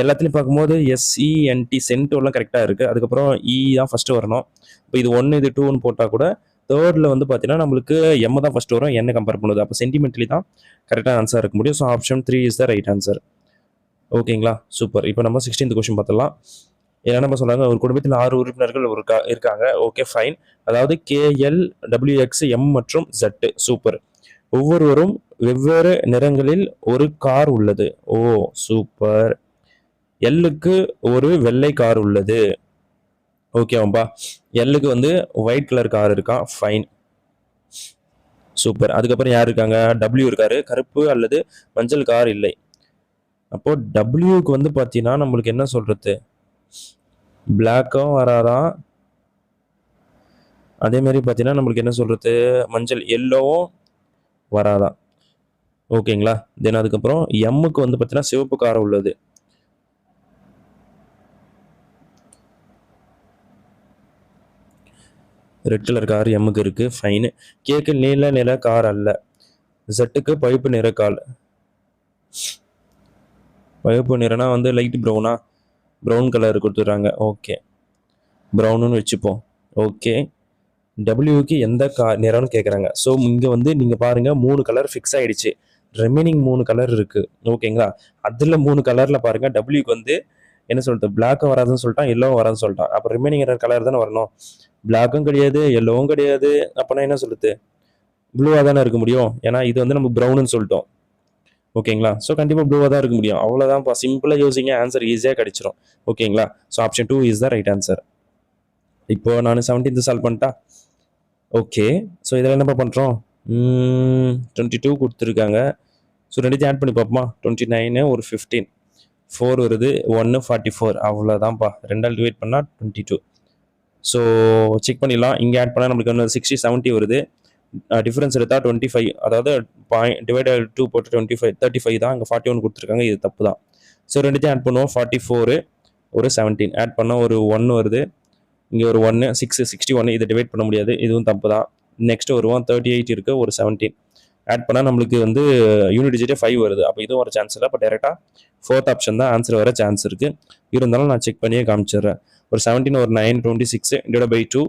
எல்லாத்துலேயும் பார்க்கும்போது SENT சென்டோலாம் கரெக்டாக இருக்குது. அதுக்கப்புறம் தான் ஃபஸ்ட்டு வரணும். இப்போ இது 1 இது 2ன்னு போட்டால் கூட தேர்டில் வந்து பார்த்தீங்கன்னா நம்மளுக்கு M தான் ஃபஸ்ட்டு வரும், என்ன கம்பேர் பண்ணுது. அப்போ சென்டிமெண்ட்லி தான் கரெக்டாக ஆன்சர் இருக்க முடியும். So option 3 is the right answer. ஓகேங்களா? சூப்பர். இப்போ நம்ம 16th கொஸ்டின் பார்த்தலாம். என்ன சொல்கிறாங்க? ஒரு குடும்பத்தில் 6 உறுப்பினர்கள் இருக்காங்க. Okay, fine. அதாவது KL, WX, M மற்றும் Z. சூப்பர். ஒவ்வொருவரும் வெவ்வேறு நிறங்களில் ஒரு கார் உள்ளது. ஓ சூப்பர். எல்லுக்கு ஒரு வெள்ளை கார் உள்ளது. ஓகேவாப்பா? எல்லுக்கு வந்து ஒயிட் கலர் கார் இருக்கா? Fine, super. அதுக்கப்புறம் யார் இருக்காங்க? W இருக்காரு. கருப்பு அல்லது மஞ்சள் கார் இல்லை. அப்போ Wக்கு வந்து பார்த்தீங்கன்னா நம்மளுக்கு என்ன சொல்றது? பிளாக்கும் வராதான். அதே மாதிரி பார்த்தீங்கன்னா நம்மளுக்கு என்ன சொல்றது? மஞ்சள் எல்லோவும் வராதான். ஓகேங்களா? தென் அதுக்கப்புறம் எம்முக்கு வந்து பார்த்தீங்கன்னா சிவப்பு கார் உள்ளது. ரெட் கலர் கார் எம்முக்கு இருக்கு. ஃபைனு. கேக்கு நீல நிற கார் அல்ல. ஜெட்டுக்கு பழுப்பு நிற கால். பழுப்பு நிறனா வந்து லைட் ப்ரௌன் கலர் கொடுத்துட்றாங்க. ஓகே, ப்ரௌனுன்னு வச்சுப்போம். ஓகே, டபிள்யூக்கு எந்த நிறம்னு கேட்குறாங்க. ஸோ இங்கே வந்து நீங்கள் பாருங்கள் 3 கலர் ஃபிக்ஸ் ஆகிடுச்சு. ரெமைனிங் 3 கலர் இருக்குது. ஓகேங்களா? அதில் 3 கலரில் பாருங்கள் டபிள்யூக்கு வந்து என்ன சொல்லிட்டு பிளாக்கும் வராதுன்னு சொல்லிட்டான், எல்லோவும் வராதுன்னு சொல்லிட்டான். அப்போ ரிமைனிங் கலர் தானே வரணும். பிளாக்கும் கிடையாது, எல்லோவும் கிடையாது. அப்போனா என்ன சொல்லுது? ப்ளூவாக தானே இருக்க முடியும். ஏன்னா இது வந்து நம்ம ப்ரௌனுன்னு சொல்லிட்டோம். ஓகேங்களா? ஸோ கண்டிப்பாக ப்ளூவாக தான் இருக்க முடியும். அவ்வளோதான்ப்பா, சிம்பிளாக யோசிங்க, ஆன்சர் ஈஸியாக கிடைச்சிரும். ஓகேங்களா? So option 2 is the right answer. இப்போ நான் 17th சால்வ் பண்ணிட்டா? ஓகே, ஸோ இதில் என்னப்பா பண்ணுறோம்? 22 கொடுத்துருக்காங்க. ஸோ ரெண்டுத்தையும் ஆட் பண்ணி பார்ப்போமா? 29 ஒரு 15 4 வருது, 1 44. அவ்வளோதான்ப்பா. 2ஆல் டிவைட் பண்ணால் 22. ஸோ செக் பண்ணிடலாம். இங்கே ஆட் பண்ணால் நம்மளுக்கு வந்து 60 70 வருது. டிஃப்ரென்ஸ் எடுத்தால் 25, அதாவது டிவைடட் 2 போட்டு 35 தான். இங்கே 41 கொடுத்துருக்காங்க, இது தப்பு தான். ஸோ ரெண்டுத்தையும் ஆட் பண்ணுவோம். 44 ஒரு 17 ஆட் பண்ணால் ஒரு 1 வருது. இங்கே ஒரு 1 61. இதை டிவைட் பண்ண முடியாது, இதுவும் தப்பு தான். நெக்ஸ்ட் வருவோம். 38 இருக்குது, ஒரு 17 ஆட் பண்ணால் நம்மளுக்கு வந்து யூனிட் டிஜிட்டே 5 வருது. அப்போ இதுவும் ஒரு சான்ஸ் இல்லை. அப்போ டேரெக்டாக 4th ஆப்ஷன் தான் ஆன்சர் வர சான்ஸ் இருக்குது. இருந்தாலும் நான் செக் பண்ணியே காமிச்சிடுறேன். ஒரு 17 ஒரு 9 26 டிவைட் பை 2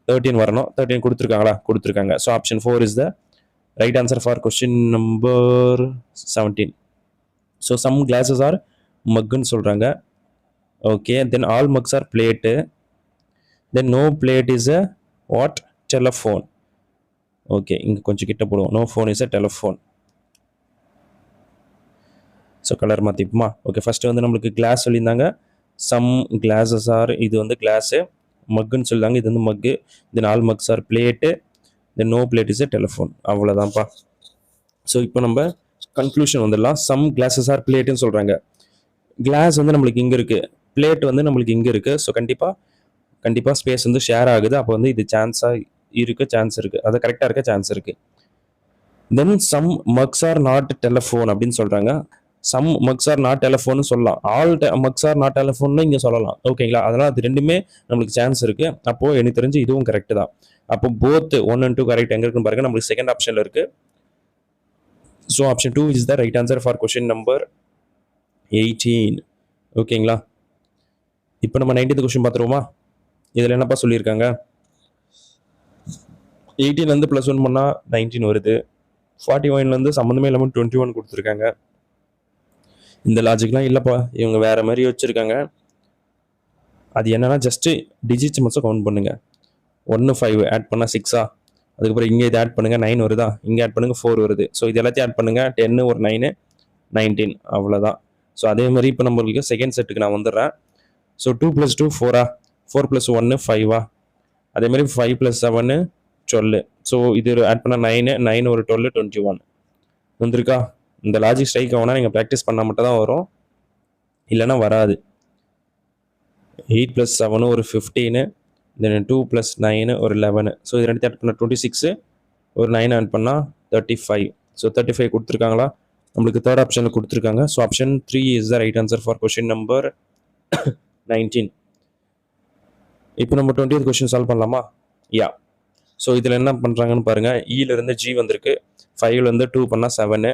13 வரணும். 13 கொடுத்துருக்காங்களா? கொடுத்துருக்காங்க. So option 4 is the right answer for question number 17. So some glasses are மக்குன்னு சொல்கிறாங்க. Okay, then all mugs are plate. Then no plate is a what? Telephone. Okay, இங்கே கொஞ்சம் கிட்ட போடுவோம். No phone is a telephone. So colour மாற்றிப்போமா? Okay, first வந்து நம்மளுக்கு class சொல்லியிருந்தாங்க. சம் கிளாஸஸ் ஆர், இது வந்து கிளாஸு. மக்குன்னு சொல்லியிருந்தாங்க, இது வந்து மக்கு. Then all mugs are plate. Then no plate is a telephone. அவ்வளோதான்ப்பா. ஸோ இப்போ நம்ம கன்க்ளூஷன் வந்துடலாம். சம் கிளாஸஸ் ஆர் பிளேட்டுன்னு சொல்கிறாங்க. கிளாஸ் வந்து நம்மளுக்கு இங்கே இருக்குது, பிளேட் வந்து நம்மளுக்கு இங்கே இருக்குது. ஸோ கண்டிப்பாக ஸ்பேஸ் வந்து ஷேர் ஆகுது. அப்போ வந்து இது சான்ஸாக இருக்குது, சான்ஸ் இருக்குது, அது கரெக்டாக இருக்க சான்ஸ் இருக்குது. Then some mugs are not telephone அப்படின்னு சொல்கிறாங்க. Some mugs are not telephone சொல்லலாம், ஆல் மக்ஸ் ஆர் நாட் டெலஃபோன்னு இங்கே சொல்லலாம். ஓகேங்களா? அதனால் அது ரெண்டுமே நம்மளுக்கு சான்ஸ் இருக்குது. அப்போது எனக்கு தெரிஞ்சு இதுவும் கரெக்டு தான். அப்போ போத் 1 and 2 கரெக்ட் எங்கே இருக்குன்னு பாருங்கள். நம்மளுக்கு செகண்ட் ஆப்ஷனில் இருக்குது. So option 2 is the right answer for question number 18. ஓகேங்களா? இப்போ நம்ம 19th கொஸ்டின் பார்த்துருவோமா? இதில் என்னப்பா சொல்லியிருக்காங்க? 18 +1 பண்ணால் 19 வருது. 41 சம்மந்தமே இல்லாமல் 21 கொடுத்துருக்காங்க. இந்த லாஜிக்லாம் இல்லைப்பா, இவங்க வேறு மாதிரி வச்சுருக்காங்க. அது என்னன்னா ஜஸ்ட்டு டிஜிட்ஸ் மட்டும் கவுண்ட் பண்ணுங்கள். 1 5 ஆட் பண்ணால் 6ஆ, அதுக்கப்புறம் இங்கே இது ஆட் பண்ணுங்கள் 9 வருதா, இங்கே ஆட் பண்ணுங்கள் 4 வருது. ஸோ இது எல்லாத்தையும் ஆட் பண்ணுங்கள். 10 ஒரு 9 19, அவ்வளோதான். ஸோ அதே மாதிரி இப்போ நம்மளுக்கு செகண்ட் செட்டுக்கு நான் வந்துடுறேன். ஸோ 2 + 2 4ஆ, 4 + 1 5ஆ, அதே மாதிரி 5 + 7 12. ஸோ இது ஆட் பண்ணால் 9 ஒரு 12 21 வந்துருக்கா? இந்த லாஜிக் ஸ்ட்ரைக் ஆகுனா நீங்கள் ப்ராக்டிஸ் பண்ணால் மட்டும் தான் வரும், இல்லைன்னா வராது. 8 + 7 ஒரு 15, தென் 2 + 9 ஒரு 11. ஸோ இது ரெண்டு ஆட் பண்ணால் 26, ஒரு 9 ஆட் பண்ணால் 35. ஸோ 35 கொடுத்துருக்காங்களா? நம்மளுக்கு தேர்ட் ஆப்ஷனில் கொடுத்துருக்காங்க. So option 3 is the right answer for question number 19. இப்போ நம்ம 20th கொஸ்டின் சால்வ் பண்ணலாமா? யா. ஸோ இதில் என்ன பண்ணுறாங்கன்னு பாருங்கள். இலேருந்து ஜி வந்திருக்கு. 5லேருந்து 2 பண்ணால் 7,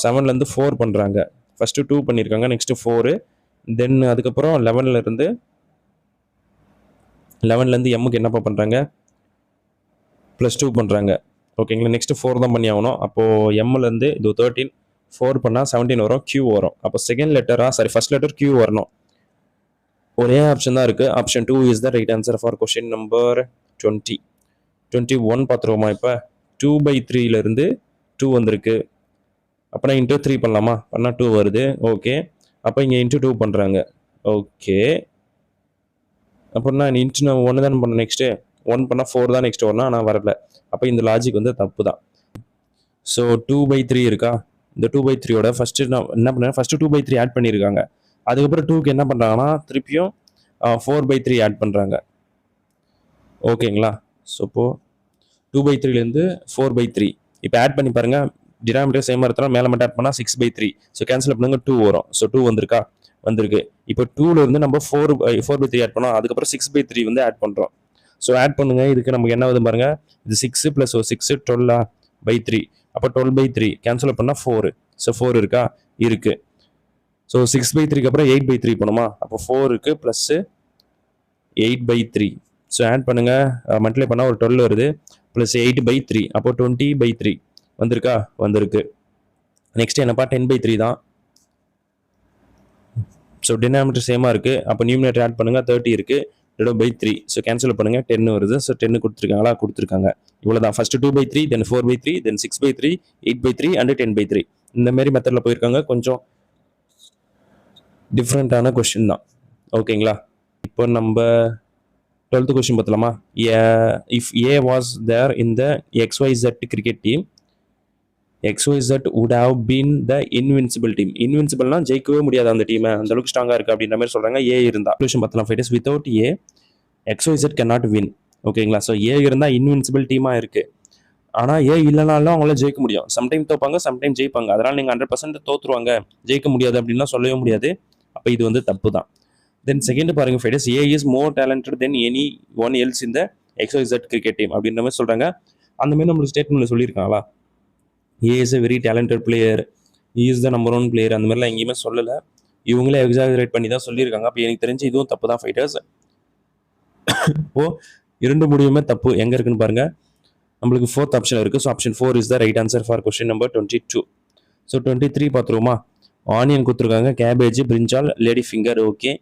7லேருந்து 4 பண்ணுறாங்க. ஃபஸ்ட்டு 2 பண்ணியிருக்காங்க, நெக்ஸ்ட்டு 4, தென் அதுக்கப்புறம் 11லேருந்து எம்முக்கு என்னப்பா பண்ணுறாங்க? +2 பண்ணுறாங்க. ஓகேங்களா? நெக்ஸ்ட்டு 4 தான் பண்ணி ஆகணும். அப்போது எம்லேருந்து இது 13, 4 பண்ணால் 17 வரும், Q வரும். அப்போ செகண்ட் லெட்டரா, சாரி ஃபஸ்ட் லெட்டர் Q வரணும். ஒரே ஆப்ஷன் தான் இருக்குது. Option 2 is the right answer for question number 20. 21 பார்த்துருவோமா? இப்போ 2/3லேருந்து 2 வந்திருக்கு. அப்போ நான் இன்ட்டு 3 பண்ணலாமா? பண்ணால் 2 வருது. ஓகே, அப்போ இங்கே இன்ட்டு 2 பண்ணுறாங்க. ஓகே, அப்போ நான் இன்ட்டு நான் 1 தானே பண்ணேன். நெக்ஸ்ட்டு 1 பண்ணால் 4 தான் நெக்ஸ்ட் வரணும், ஆனால் வரல. அப்போ இந்த லாஜிக் வந்து தப்பு தான். ஸோ 2/3 இருக்கா? இந்த 2/3யோட ஃபஸ்ட்டு நான் என்ன பண்ணேன்? ஃபஸ்ட்டு 2/3 ஆட் பண்ணியிருக்காங்க. அதுக்கப்புறம் 2க்கு என்ன பண்ணுறாங்கன்னா திருப்பியும் 4/3 ஆட் பண்ணுறாங்க. ஓகேங்களா? ஸோ இப்போது 2/3லேருந்து 4/3 இப்போ ஆட் பண்ணி பாருங்கள். டினாமினேட்டர் சேமாக இருந்தாலும் மேலே மட்டும் ஆட் பண்ணால் 6/3. ஸோ கேன்சல் பண்ணுங்க, 2 வரும். ஸோ 2 வந்திருக்கா? வந்திருக்கு. இப்போ 2லேருந்து நம்ம 4/3 ஆட் பண்ணோம். அதுக்கப்புறம் 6/3 வந்து ஆட் பண்ணுறோம். ஸோ ஆட் பண்ணுங்க. இதுக்கு நமக்கு என்ன வருது பாருங்க. இது 6 + 6 12/3. அப்போ 12/3 கேன்சல் பண்ணால் 4. ஸோ 4 இருக்கா? இருக்கு. ஸோ 6/3க்கு அப்புறம் 8/3 பண்ணுமா? அப்போ 4 ப்ளஸ் 8/3. ஸோ ஆட் பண்ணுங்க, மல்டிப்ளை பண்ணால் ஒரு 12 வருது, ப்ளஸ் 8/3. அப்போ 20/3 வந்திருக்கா? வந்திருக்கு. நெக்ஸ்ட் என்னப்பா? 10/3 தான். ஸோ டினாமினேட்டர் சேமாக இருக்குது. அப்போ நியூமினேட்டர் ஆட் பண்ணுங்கள், 30 இருக்குது, /3. ஸோ கேன்சல் பண்ணுங்கள், 10 வருது. ஸோ 10 கொடுத்துருக்காங்களா? கொடுத்துருக்காங்க. இவ்வளோ தான். First 2/3, then 4/3, then 6/3, 8/3 and 10/3. இந்த மாதிரி மெத்தடில் போயிருக்காங்க. கொஞ்சம் டிஃப்ரெண்ட்டான கொஸ்டின் தான். ஓகேங்களா? இப்போ நம்ம 12th கொஸ்டின் பார்த்தலாமா? If A was there in the XYZ cricket team, XYZ would have been the invincible team. இன்வின்சிபிள்னா ஜெயிக்கவே முடியாது அந்த டீமை, அந்த அளவுக்கு ஸ்ட்ராங்காக இருக்குது அப்படின்ற மாதிரி சொல்கிறாங்க. ஏ இருந்தால் சொல்யூஷன் பார்த்தலாம். ஃபைட்டர்ஸ் வித்தவுட் ஏ XYZ cannot win. ஓகேங்களா? ஸோ ஏ இருந்தால் இன்வின்சிபிள் டீமாக இருக்குது. ஆனால் ஏ இல்லைனாலும் அவங்களால ஜெயிக்க முடியும். சம்டைம் தோப்பாங்க, சம்டைம் ஜெயிப்பாங்க. அதனால் நீங்கள் 100% தோற்றுருவாங்க, ஜெயிக்க முடியாது அப்படின்லாம் சொல்லவே முடியாது. அப்போ இது வந்து தப்பு தான். தென் செகண்ட் பாருங்க fighters, A is more talented than any one else இந்த XYZ கிரிக்கெட் டீம் அப்படின்ற மாதிரி சொல்கிறாங்க. அந்த மாதிரி நம்மளுக்கு ஸ்டேட்மெண்ட்டில் சொல்லியிருக்காங்களா? A is a very talented player, he is the number 1 player, அந்த மாதிரிலாம் எங்கேயுமே சொல்லலை. இவங்களே எக்ஸாகரேட் பண்ணி தான் சொல்லியிருக்காங்க. அப்போ எனக்கு தெரிஞ்சு இதுவும் தப்பு தான் ஃபைட்டர்ஸ். இப்போது 2 முடிவுமே தப்பு. எங்கே இருக்குன்னு பாருங்கள். நம்மளுக்கு 4th ஆப்ஷன் இருக்குது. So option 4 is the right answer for question number 22. So 23 பார்த்துருவோமா? ஆனியன் கொடுத்துருக்காங்க, cabbage, brinjal, lady finger. Okay.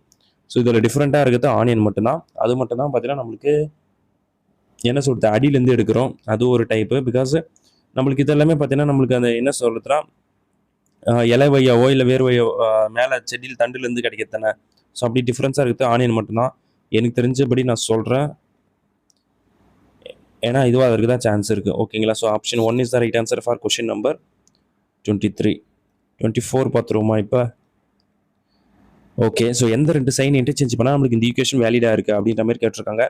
So இதில் டிஃப்ரெண்ட்டாக இருக்கிறது ஆனியன் மட்டும்தான். அது மட்டும் தான் பார்த்தீங்கன்னா நம்மளுக்கு என்ன சொல்கிறது, அடியிலேருந்து எடுக்கிறோம். அது ஒரு டைப்பு. பிகாஸ் நம்மளுக்கு இதெல்லாமே பார்த்தீங்கன்னா நம்மளுக்கு அந்த என்ன சொல்கிறதுனா இலை வையாவோ இல்லை வேறு வையோ மேலே செடியில் தண்டுலேருந்து கிடைக்கிறதானே. ஸோ அப்படி டிஃப்ரென்ஸாக இருக்கிறது ஆனியன் மட்டும்தான் எனக்கு தெரிஞ்சபடி நான் சொல்கிறேன். ஏன்னா இதுவாக அதுக்கு தான் சான்ஸ் இருக்குது. ஓகேங்களா? So option 1 is the right answer for question number 23. 24 பார்த்துருவோமா இப்போ? ஓகே. ஸோ எந்த 2 சைன் இன்டர்சேஞ்ச் பண்ணால் நம்மளுக்கு இந்த ஈக்குவேஷன் வேலிடாக இருக்குது அப்படின்ற மாதிரி கேட்டிருக்காங்க.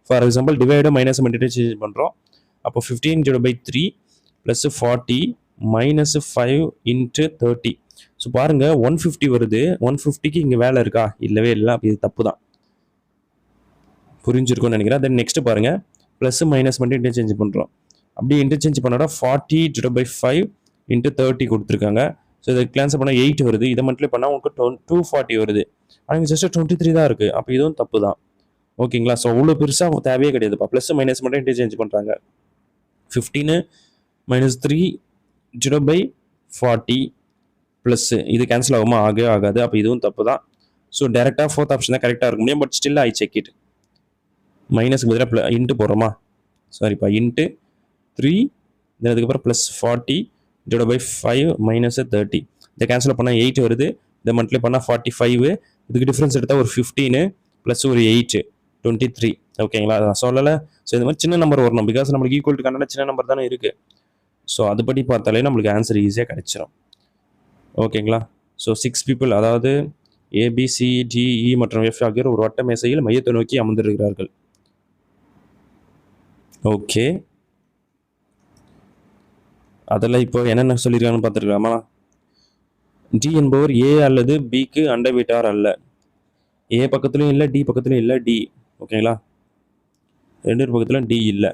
ஃபார் எக்ஸாம்பிள் டிவைடும் மைனஸ் இன்டர்சேஞ்ச் பண்ணுறோம். அப்போ 15/3 + 40 - 5 × 30. ஸோ பாருங்கள் 150 வருது. 150க்கு இங்கே வேலை இருக்கா? இல்லவே இல்லை. அப்போ இது தப்பு தான். புரிஞ்சிருக்கும்னு நினைக்கிறேன். தென் நெக்ஸ்ட் பாருங்கள், ப்ளஸ் மைனஸ் மட்டும் இன்டர்சேஞ்ச் பண்ணுறோம். அப்படி இன்டர்சேஞ்ச் பண்ணோட 40/5 × 30 கொடுத்துருக்காங்க. ஸோ இதை கேன்சல் பண்ணால் 8 வருது. இதை மட்டும் பண்ணால் உங்களுக்கு 240 வருது. ஆனால் இங்கே ஜஸ்ட் 23 தான் இருக்குது. அப்போ இதுவும் தப்பு தான். ஓகேங்களா? ஸோ அவ்வளோ பெருசாக தேவையே கிடையாதுப்பா. ப்ளஸ் மைனஸ் மட்டும் இன்டர்சேஞ்ச் பண்ணுறாங்க. 15 - 3/40 ப்ளஸ் இது கேன்சல் ஆகுமா? ஆகவே ஆகாது. அப்போ இதுவும் தப்பு தான். ஸோ டேரெக்டாக 4th ஆப்ஷன் தான் கரெக்டாக இருக்க முடியும். But still I check it. மைனஸ்க்கு பதிலாக இன்ட்டு போடுறோமா? சாரிப்பா, இன்ட்டு 3 அதுக்கப்புறம் ப்ளஸ் 40/5 - 30. இதை கேன்சல் பண்ணால் 8 வருது. இதை மல்டிப்ளை பண்ணால் 45. இதுக்கு டிஃப்ரென்ஸ் எடுத்தால் ஒரு 15 ப்ளஸ் ஒரு 8 23. ஓகேங்களா? நான் சொல்லலை. ஸோ இந்த மாதிரி சின்ன நம்பர் வரணும். பிகாஸ் நம்மளுக்கு ஈக்குவல் டு கண்டா சின்ன நம்பர் தானே இருக்குது. ஸோ அதுபடி பார்த்தாலே நம்மளுக்கு ஆன்சர் ஈஸியாக கிடைச்சிடும். ஓகேங்களா? ஸோ 6 பீப்புள், அதாவது ABCDE மற்றும் F ஆகியோர் ஒரு வட்ட மேசையில் மையத்தை நோக்கி அமர்ந்திருக்கிறார்கள். ஓகே. அதெல்லாம் இப்போ என்னென்ன சொல்லியிருக்காங்கன்னு பார்த்துருக்கலாமா? டி என்பவர் ஏ அல்லது பிக்கு அண்டை வீட்டார் அல்ல. ஏ பக்கத்துலையும் இல்லை, டி பக்கத்துலையும் இல்லை. டி. ஓகேங்களா? 2 பக்கத்துலையும் டி இல்லை.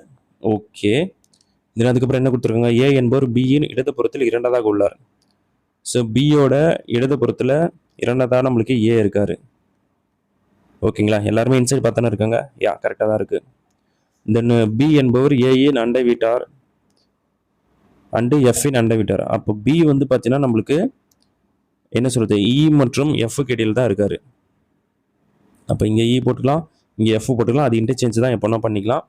ஓகே. தென் அதுக்கப்புறம் என்ன கொடுத்துருக்காங்க? ஏ என்பவர் பியின் இடதுபுறத்தில் 2வது உள்ளார். ஸோ பியோட இடதுபுறத்தில் 2வது நம்மளுக்கு ஏ இருக்கார். ஓகேங்களா? எல்லாருமே இன்சைட் பார்த்தானே இருக்காங்க. யா, கரெக்டாக தான் இருக்குது. தென் பி என்பவர் ஏயின் அண்டை வீட்டார் அண்டு எஃப்இன் அண்டை வீட்டார். அப்போ பி வந்து பார்த்தீங்கன்னா நம்மளுக்கு என்ன சொல்கிறது, இ மற்றும் எஃப்க்கு இடையில் தான் இருக்கார். அப்போ இங்கே இ போட்டுக்கலாம், இங்கே எஃப் போட்டுக்கலாம். அது இன்டர்சேஞ்ச் தான் எப்போனா பண்ணிக்கலாம்.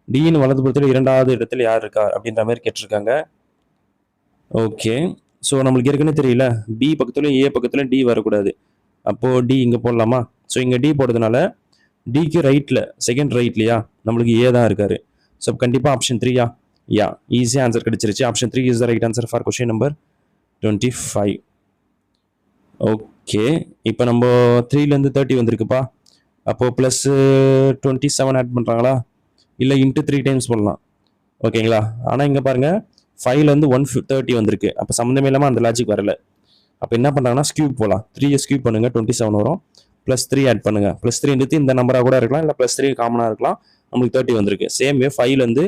டியின் வலதுபுறத்தில் 2வது இடத்துல யார் இருக்கார் அப்படின்ற மாதிரி கேட்டிருக்காங்க. ஓகே. ஸோ நம்மளுக்கு ஏற்கனவே தெரியல, பி பக்கத்துலையும் ஏ பக்கத்துலையும் டி வரக்கூடாது. அப்போது டி இங்கே போடலாமா? ஸோ இங்கே டி போடுறதுனால டிக்கு ரைட்டில், செகண்ட் ரைட்லையா நம்மளுக்கு ஏ தான் இருக்கார். ஸோ கண்டிப்பாக ஆப்ஷன் 3யா? யா, ஈஸியாக ஆன்சர் கிடைச்சிருச்சு. Option 3 is the right answer for question number 25. Okay. இப்போ நம்ம 3லேருந்து 30 வந்திருக்குப்பா. அப்போது ப்ளஸ் 27 ஆட் பண்ணுறாங்களா? இல்லை இன்ட்டு 3 டைம்ஸ் போடலாம். ஓகேங்களா? ஆனால் இங்கே பாருங்கள் 5லேருந்து 130 வந்திருக்கு. அப்போ சம்மந்தமே இல்லாமல் அந்த லாஜிக் வரல. அப்போ என்ன பண்ணுறாங்கன்னா ஸ்கியூப் போகலாம். 3 ஸ்கியூப் பண்ணுங்கள், 27 வரும். ப்ளஸ் 3 ஆட் பண்ணுங்கள். ப்ளஸ் 3 இந்த நம்பராக கூட இருக்கலாம், இல்லை +3 காமனாக இருக்கலாம். நம்மளுக்கு 30 வந்திருக்கு. சேம் வே 5லேருந்து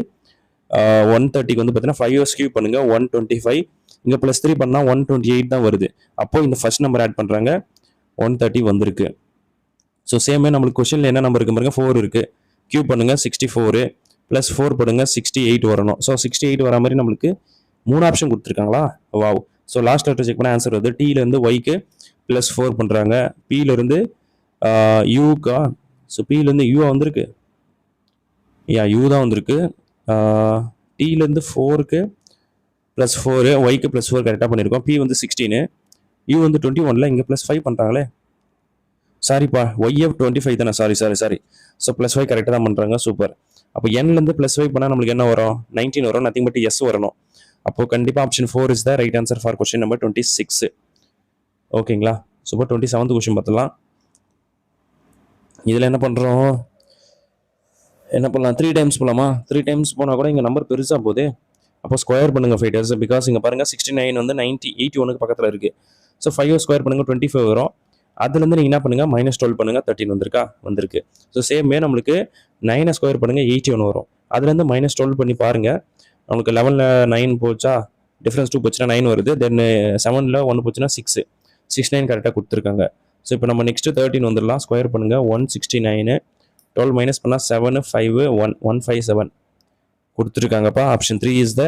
130க்கு வந்து பார்த்தீங்கன்னா 5 ஸ்கியூப் பண்ணுங்கள், 125. இங்கே +3 பண்ணால் 128 தான் வருது. அப்போது இந்த ஃபர்ஸ்ட் நம்பர் ஆட் பண்ணுறாங்க, 130 வந்திருக்கு. ஸோ சேமே நம்மளுக்கு கொஸ்டினில் என்ன நம்பர் இருக்குது பாருங்கள், 4 இருக்குது. கியூப் பண்ணுங்கள் 64, ப்ளஸ் 4 போடுங்க 68 வரணும். ஸோ 68 வர மாதிரி நம்மளுக்கு 3 ஆப்ஷன் கொடுத்துருக்காங்களா? Wow. So last letter check பண்ண ஆன்சர் வருது. டீலேருந்து ஒய்க்கு +4 பண்ணுறாங்க. பியிலேருந்து யூக்கா? ஸோ பியிலேருந்து யூவா வந்திருக்கு. யா, யூ தான் வந்திருக்கு. டீலேருந்து 4க்கு +4, ஒய்க்கு +4 கரெக்டாக பண்ணியிருக்கோம். பி வந்து 16, யூ வந்து 21. இங்கே +5 பண்ணுறாங்களே. சாரிப்பா, ஒய்ஏ 25 தானே. சாரி. ஸோ +5 கரெக்டாக தான் பண்ணுறாங்க. சூப்பர். அப்போ என்லேருந்து +5 பண்ணால் நம்மளுக்கு என்ன வரும்? 19 வரும். நத்திங் பட் எஸ் வரணும். அப்போது கண்டிப்பாக option 4 is the right answer for question number 26. ஓகேங்களா? சூப்பர். 27th கொஸ்டின் பார்த்துலாம். இதில் என்ன பண்ணுறோம்? என்ன பண்ணலாம்? 3 டைம்ஸ் போகலாமா? 3 டைம்ஸ் போனால் கூட இங்கே நம்பர் பெருசாக போகுது. அப்போ ஸ்கொயர் பண்ணுங்கள் ஃபைட்டர்ஸ். பிகாஸ் இங்கே பாருங்கள் 69 வந்து 81க்கு பக்கத்தில் இருக்குது. ஸோ 5 ஸ்கொயர் பண்ணுங்கள், 25 வரும். அதுலேருந்து நீங்கள் என்ன பண்ணுங்கள், -12 பண்ணுங்கள், 13 வந்திருக்கு. ஸோ சேமே நம்மளுக்கு 9 ஸ்கொயர் பண்ணுங்கள், 81 வரும். அதுலேருந்து -12 பண்ணி பாருங்கள். நம்மளுக்கு 11ல் 9 போச்சா, டிஃப்ரென்ஸ் 2 போச்சுன்னா 9 வருது. தென் 7ல் 1 போச்சுன்னா 6. 69 கரெக்டாக கொடுத்துருக்காங்க. ஸோ இப்போ நம்ம நெக்ஸ்ட்டு 13 வந்துடலாம். ஸ்கொயர் பண்ணுங்கள். 169 12 மைனஸ் பண்ணால் 7 5 1 157 கொடுத்துருக்காங்கப்பா. Option 3 is the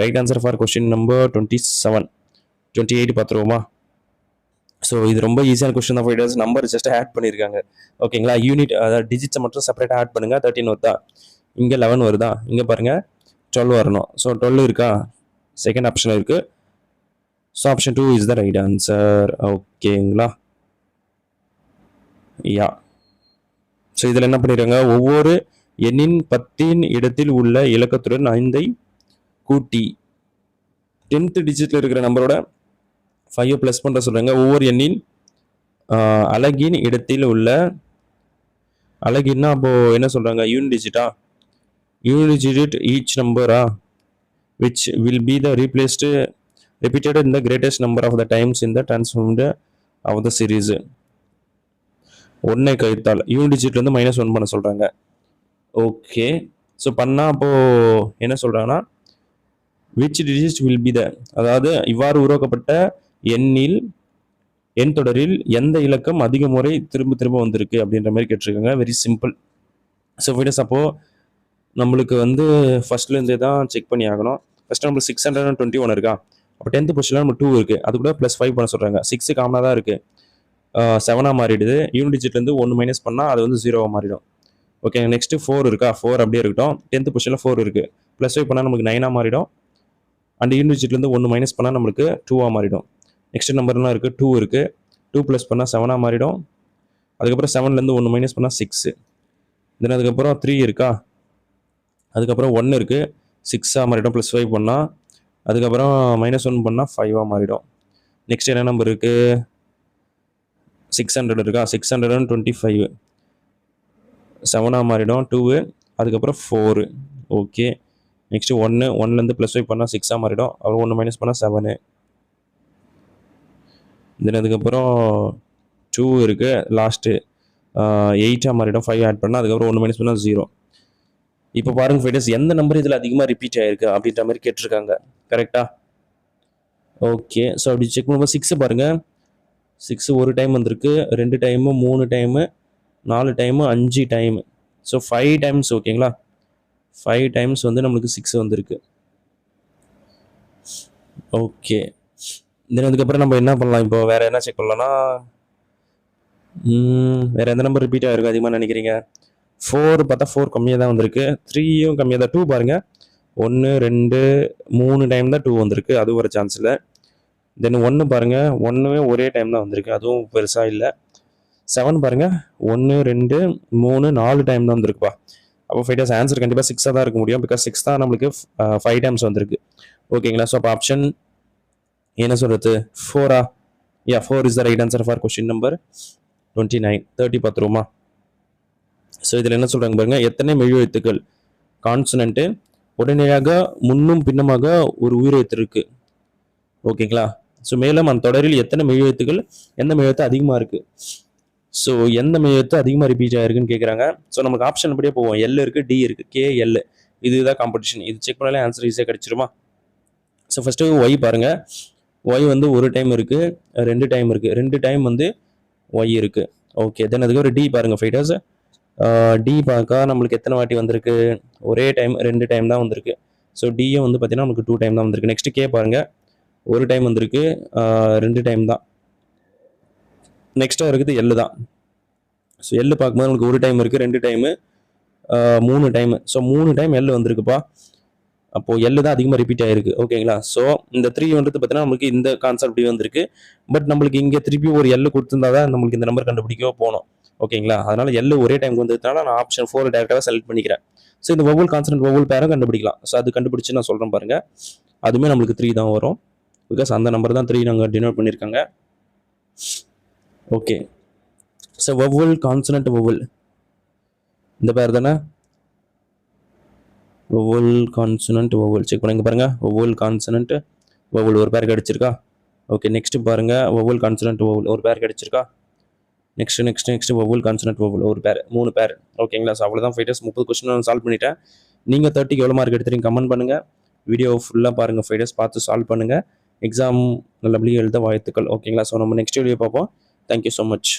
right answer for question number 27. 28 பார்த்துருவோமா? ஸோ இது ரொம்ப ஈஸியான கொஸ்டின் தான் ஃபைடர்ஸ். நம்பர் ஜஸ்ட் ஆட் பண்ணியிருக்காங்க. ஓகேங்களா? யூனிட் அதாவது டிஜிட்ஸை மட்டும் செப்பரேட்டாக ஆட் பண்ணுங்கள். 13 வருதா, இங்கே 11 வருதா, இங்கே பாருங்கள் 12 வரணும். ஸோ 12 இருக்கா, செகண்ட் ஆப்ஷன் இருக்குது. So option 2 is the right answer. ஓகேங்களா? யா. ஸோ இதில் என்ன பண்ணிடுறாங்க, ஒவ்வொரு எண்ணின் 10 இடத்தில் உள்ள இலக்கத்துடன் 5ஐ கூட்டி 10th டிஜிட்டில் இருக்கிற நம்பரோட 5 ப்ளஸ் பண்ணுற சொல்கிறாங்க. ஒவ்வொரு எண்ணின் அலகின் இடத்தில் உள்ள அலகின்னா அப்போது என்ன சொல்கிறாங்க, யூனிட் டிஜிட்டா, யூனிட் டிஜிட் ஈச் நம்பரா which will be the replaced repeated in the greatest number of the times in the transformed of the series. ஒன்னை கழித்தால் யூனிட் டிஜிட்லேருந்து -1 பண்ண சொல்கிறாங்க. ஓகே, ஸோ பண்ணால் அப்போது என்ன சொல்கிறாங்கன்னா which digit will be the, அதாவது இவ்வாறு உருவாக்கப்பட்ட எண் தொடரில் எந்த இலக்கம் அதிக முறை திரும்ப திரும்ப வந்திருக்கு அப்படின்ற மாதிரி கேட்டிருக்காங்க. Very simple. ஸோ ஃபைடஸ் அப்போது நம்மளுக்கு வந்து ஃபர்ஸ்ட்லேருந்தே தான் செக் பண்ணி ஆகணும். ஃபஸ்ட்டு நம்மளுக்கு 621 இருக்கா, அப்போ 10th பொசிஷனில் நம்ம 2 இருக்குது, அது கூட +5 பண்ண சொல்கிறாங்க. 6 காமனாக தான் இருக்குது, 7ஆக மாறிடுது. யூனிட் டிஜிட்லேருந்து 1 மைனஸ் பண்ணால் அது வந்து 0ஆக மாறிடும். ஓகே, நெக்ஸ்ட்டு 4 இருக்கா, 4 அப்படியே இருக்கட்டும். 10th பொசிஷனில் 4 இருக்குது, +5 பண்ணால் நமக்கு 9ஆக மாறிடும். அண்ட் யூனிட் டிஜிட்லேருந்து 1 மைனஸ் பண்ணால் நம்மளுக்கு 2ஆக மாறிடும். நெக்ஸ்ட் நம்பர்லாம் இருக்குது, 2 இருக்குது, 2 ப்ளஸ் பண்ணால் 7ஆக மாறிடும். அதுக்கப்புறம் 7லேருந்து 1 மைனஸ் பண்ணால் 6. தென் அதுக்கப்புறம் 3 இருக்கா, அதுக்கப்புறம் 1 இருக்குது, 6ஆக மாறிடும். +5 பண்ணால், அதுக்கப்புறம் -1 பண்ணால் 5ஆக மாறிடும். நெக்ஸ்ட் என்ன நம்பர் இருக்குது, 600 இருக்கா, 625 7ஆக மாறிடும். 2, அதுக்கப்புறம் 4. ஓகே, நெக்ஸ்ட்டு 1லேருந்து +5 பண்ணால் 6ஆக மாறிடும். அப்புறம் 1 மைனஸ் பண்ணால் 7. தென் அதுக்கப்புறம் 2 இருக்குது, லாஸ்ட்டு 8ஆக மாறிடும். 5 ஆட் பண்ணால் அதுக்கப்புறம் 1 மைனஸ் பண்ணால் 0. இப்போ பாருங்க ஃபைடர்ஸ், எந்த நம்பர் இதில் அதிகமாக ரிப்பீட் ஆகிருக்கு அப்படின்ற மாதிரி கேட்டிருக்காங்க. கரெக்டாக? ஓகே, ஸோ அப்படி செக் பண்ணும்போது 6 பாருங்கள், 6 ஒரு டைம் வந்திருக்கு, 2 time, 3 time, 4 time, 5 time. So 5 times. ஓகேங்களா? 5 டைம்ஸ் வந்து நம்மளுக்கு 6 வந்திருக்கு. ஓகே, தென் அதுக்கப்புறம் நம்ம என்ன பண்ணலாம், இப்போ வேறு என்ன செக் பண்ணலாம்னா, வேறு எந்த நம்பர் ரிப்பீட் ஆகிருக்கு அதிகமாக நினைக்கிறீங்க? 4 பார்த்தா 4 கம்மியாக தான் வந்திருக்கு, 3யும் கம்மியாக தான். 2 பாருங்கள், 1 2 3 டைம் தான் 2 வந்திருக்கு, அதுவும் ஒரு சான்ஸ் இல்லை. தென் 1 பாருங்கள், 1மே ஒரே டைம் தான் வந்திருக்கு, அதுவும் பெருசாக இல்லை. 7 பாருங்கள், 1 2 3 4 டைம் தான் வந்திருக்குப்பா. அப்போ ஃபைடர்ஸ் ஆன்சர் கண்டிப்பாக 6ஆக தான் இருக்க முடியும், பிகாஸ் 6 தான் நம்மளுக்கு 5 டைம்ஸ் வந்திருக்கு. ஓகேங்களா? ஸோ அப்போ ஆப்ஷன் என்ன சொல்கிறது, 4ஆ? Yeah, 4 is the right answer for question number 29. 30 பார்த்துருவோமா? ஸோ இதில் என்ன சொல்கிறாங்க பாருங்கள், எத்தனை மெய்யெழுத்துக்கள் கான்சனன்ட்டு உடனடியாக முன்னும் பின்னமாக ஒரு உயிரெழுத்து இருக்குது. ஓகேங்களா? ஸோ மேலும் அந்த தொடரில் எத்தனை மெய்யெழுத்துக்கள், எந்த மெய்யெழுத்து அதிகமாக இருக்குது, ஸோ எந்த மெய்யெழுத்து அதிகமாக ரிப்பீட் ஆகிருக்குன்னு கேட்குறாங்க. ஸோ நமக்கு ஆப்ஷன் அப்படியே போவோம். எல் இருக்குது, டி இருக்குது, KL, இதுதான் காம்படிஷன். இது செக் பண்ணாலே ஆன்சர் ஈஸியாக கிடச்சிருமா? ஸோ ஃபஸ்ட்டு ஒய் பாருங்கள், ஒய் வந்து ஒரு டைம் இருக்குது, 2 டைம் இருக்குது, 2 டைம் வந்து ஒய் இருக்குது. ஓகே, தென் அதுக்கு ஒரு டி பாருங்கள் ஃபைட்டர்ஸ். டி பார்க்க நம்மளுக்கு எத்தனை வாட்டி வந்திருக்கு, ஒரே டைம் 2 டைம் தான் வந்திருக்கு. ஸோ டியும் வந்து பார்த்தீங்கன்னா நமக்கு 2 டைம் தான் வந்திருக்கு. நெக்ஸ்ட்டு கே பாருங்கள், ஒரு டைம் வந்திருக்கு, 2 டைம் தான். நெக்ஸ்ட்டாக இருக்குது எல் தான். ஸோ எல் பார்க்கும்போது நமக்கு ஒரு டைம் இருக்குது, 2 time, 3 time. So 3 time L வந்திருக்குப்பா. அப்போது எல் தான் அதிகமாக ரிப்பீட் ஆகிருக்கு. ஓகேங்களா? ஸோ இந்த 3 வந்துட்டு பார்த்தீங்கன்னா நமக்கு இந்த கான்செப்ட் வந்திருக்கு. பட் நம்மளுக்கு இங்கே திருப்பி ஒரு எல் கொடுத்துருந்தா தான் நம்மளுக்கு இந்த நம்பர் கண்டுபிடிக்கவே போகணும். ஓகேங்களா? அதனால் எல் ஒரே டைம் வந்ததுனால நான் ஆப்ஷன் 4 டேரெக்டாக செலக்ட் பண்ணிக்கிறேன். ஸோ இந்த ஒவ்வொரு கான்சனன்ட் ஒவ்வொரு பேரும் கண்டுபிடிக்கலாம். ஸோ அது கண்டுபிடிச்சு நான் சொல்கிறேன் பாருங்கள், அதுவுமே நம்மளுக்கு 3 தான் வரும், பிகாஸ் அந்த நம்பர் தான் 3 நாங்கள் டினோட் பண்ணியிருக்காங்க. ஓகே, ஸோ ஒவ்வொரு கான்சனன்ட் ஒவ்வொரு இந்த பேர் தானே, ஒவ்வொரு கான்சனன்ட் ஒவ்வொரு செக் பண்ணுங்க பாருங்கள், ஒவ்வொரு கான்சனன்ட் ஒவ்வொரு ஒரு பேர் கிடச்சிருக்கா. ஓகே, நெக்ஸ்ட்டு பாருங்கள், ஒவ்வொரு கான்சனன்ட் ஒவ்வொரு ஒரு பேர் கிடச்சிருக்கா. நெக்ஸ்ட்டு ஒவ்வொரு கான்சனன்ட் ஒவ்வொரு ஒரு பேர், 3 பேர். ஓகேங்களா? ஸோ அவ்வளோதான் ஃபைட்டர்ஸ், 30 கொஸ்டின் நான் சால்வ் பண்ணிட்டேன். நீங்கள் 30க்கு எவ்வளோ மார்க் எடுத்துறீங்க கமெண்ட் பண்ணுங்கள். வீடியோ ஃபுல்லாக பாருங்கள் ஃபைட்டர்ஸ், பார்த்து சால்வ் பண்ணுங்கள். எக்ஸாம் நல்லபடியாக எழுத வாழ்த்துக்கள். ஓகேங்களா? ஸோ நம்ம நெக்ஸ்ட் வீடியோ பார்ப்போம். Thank you so much.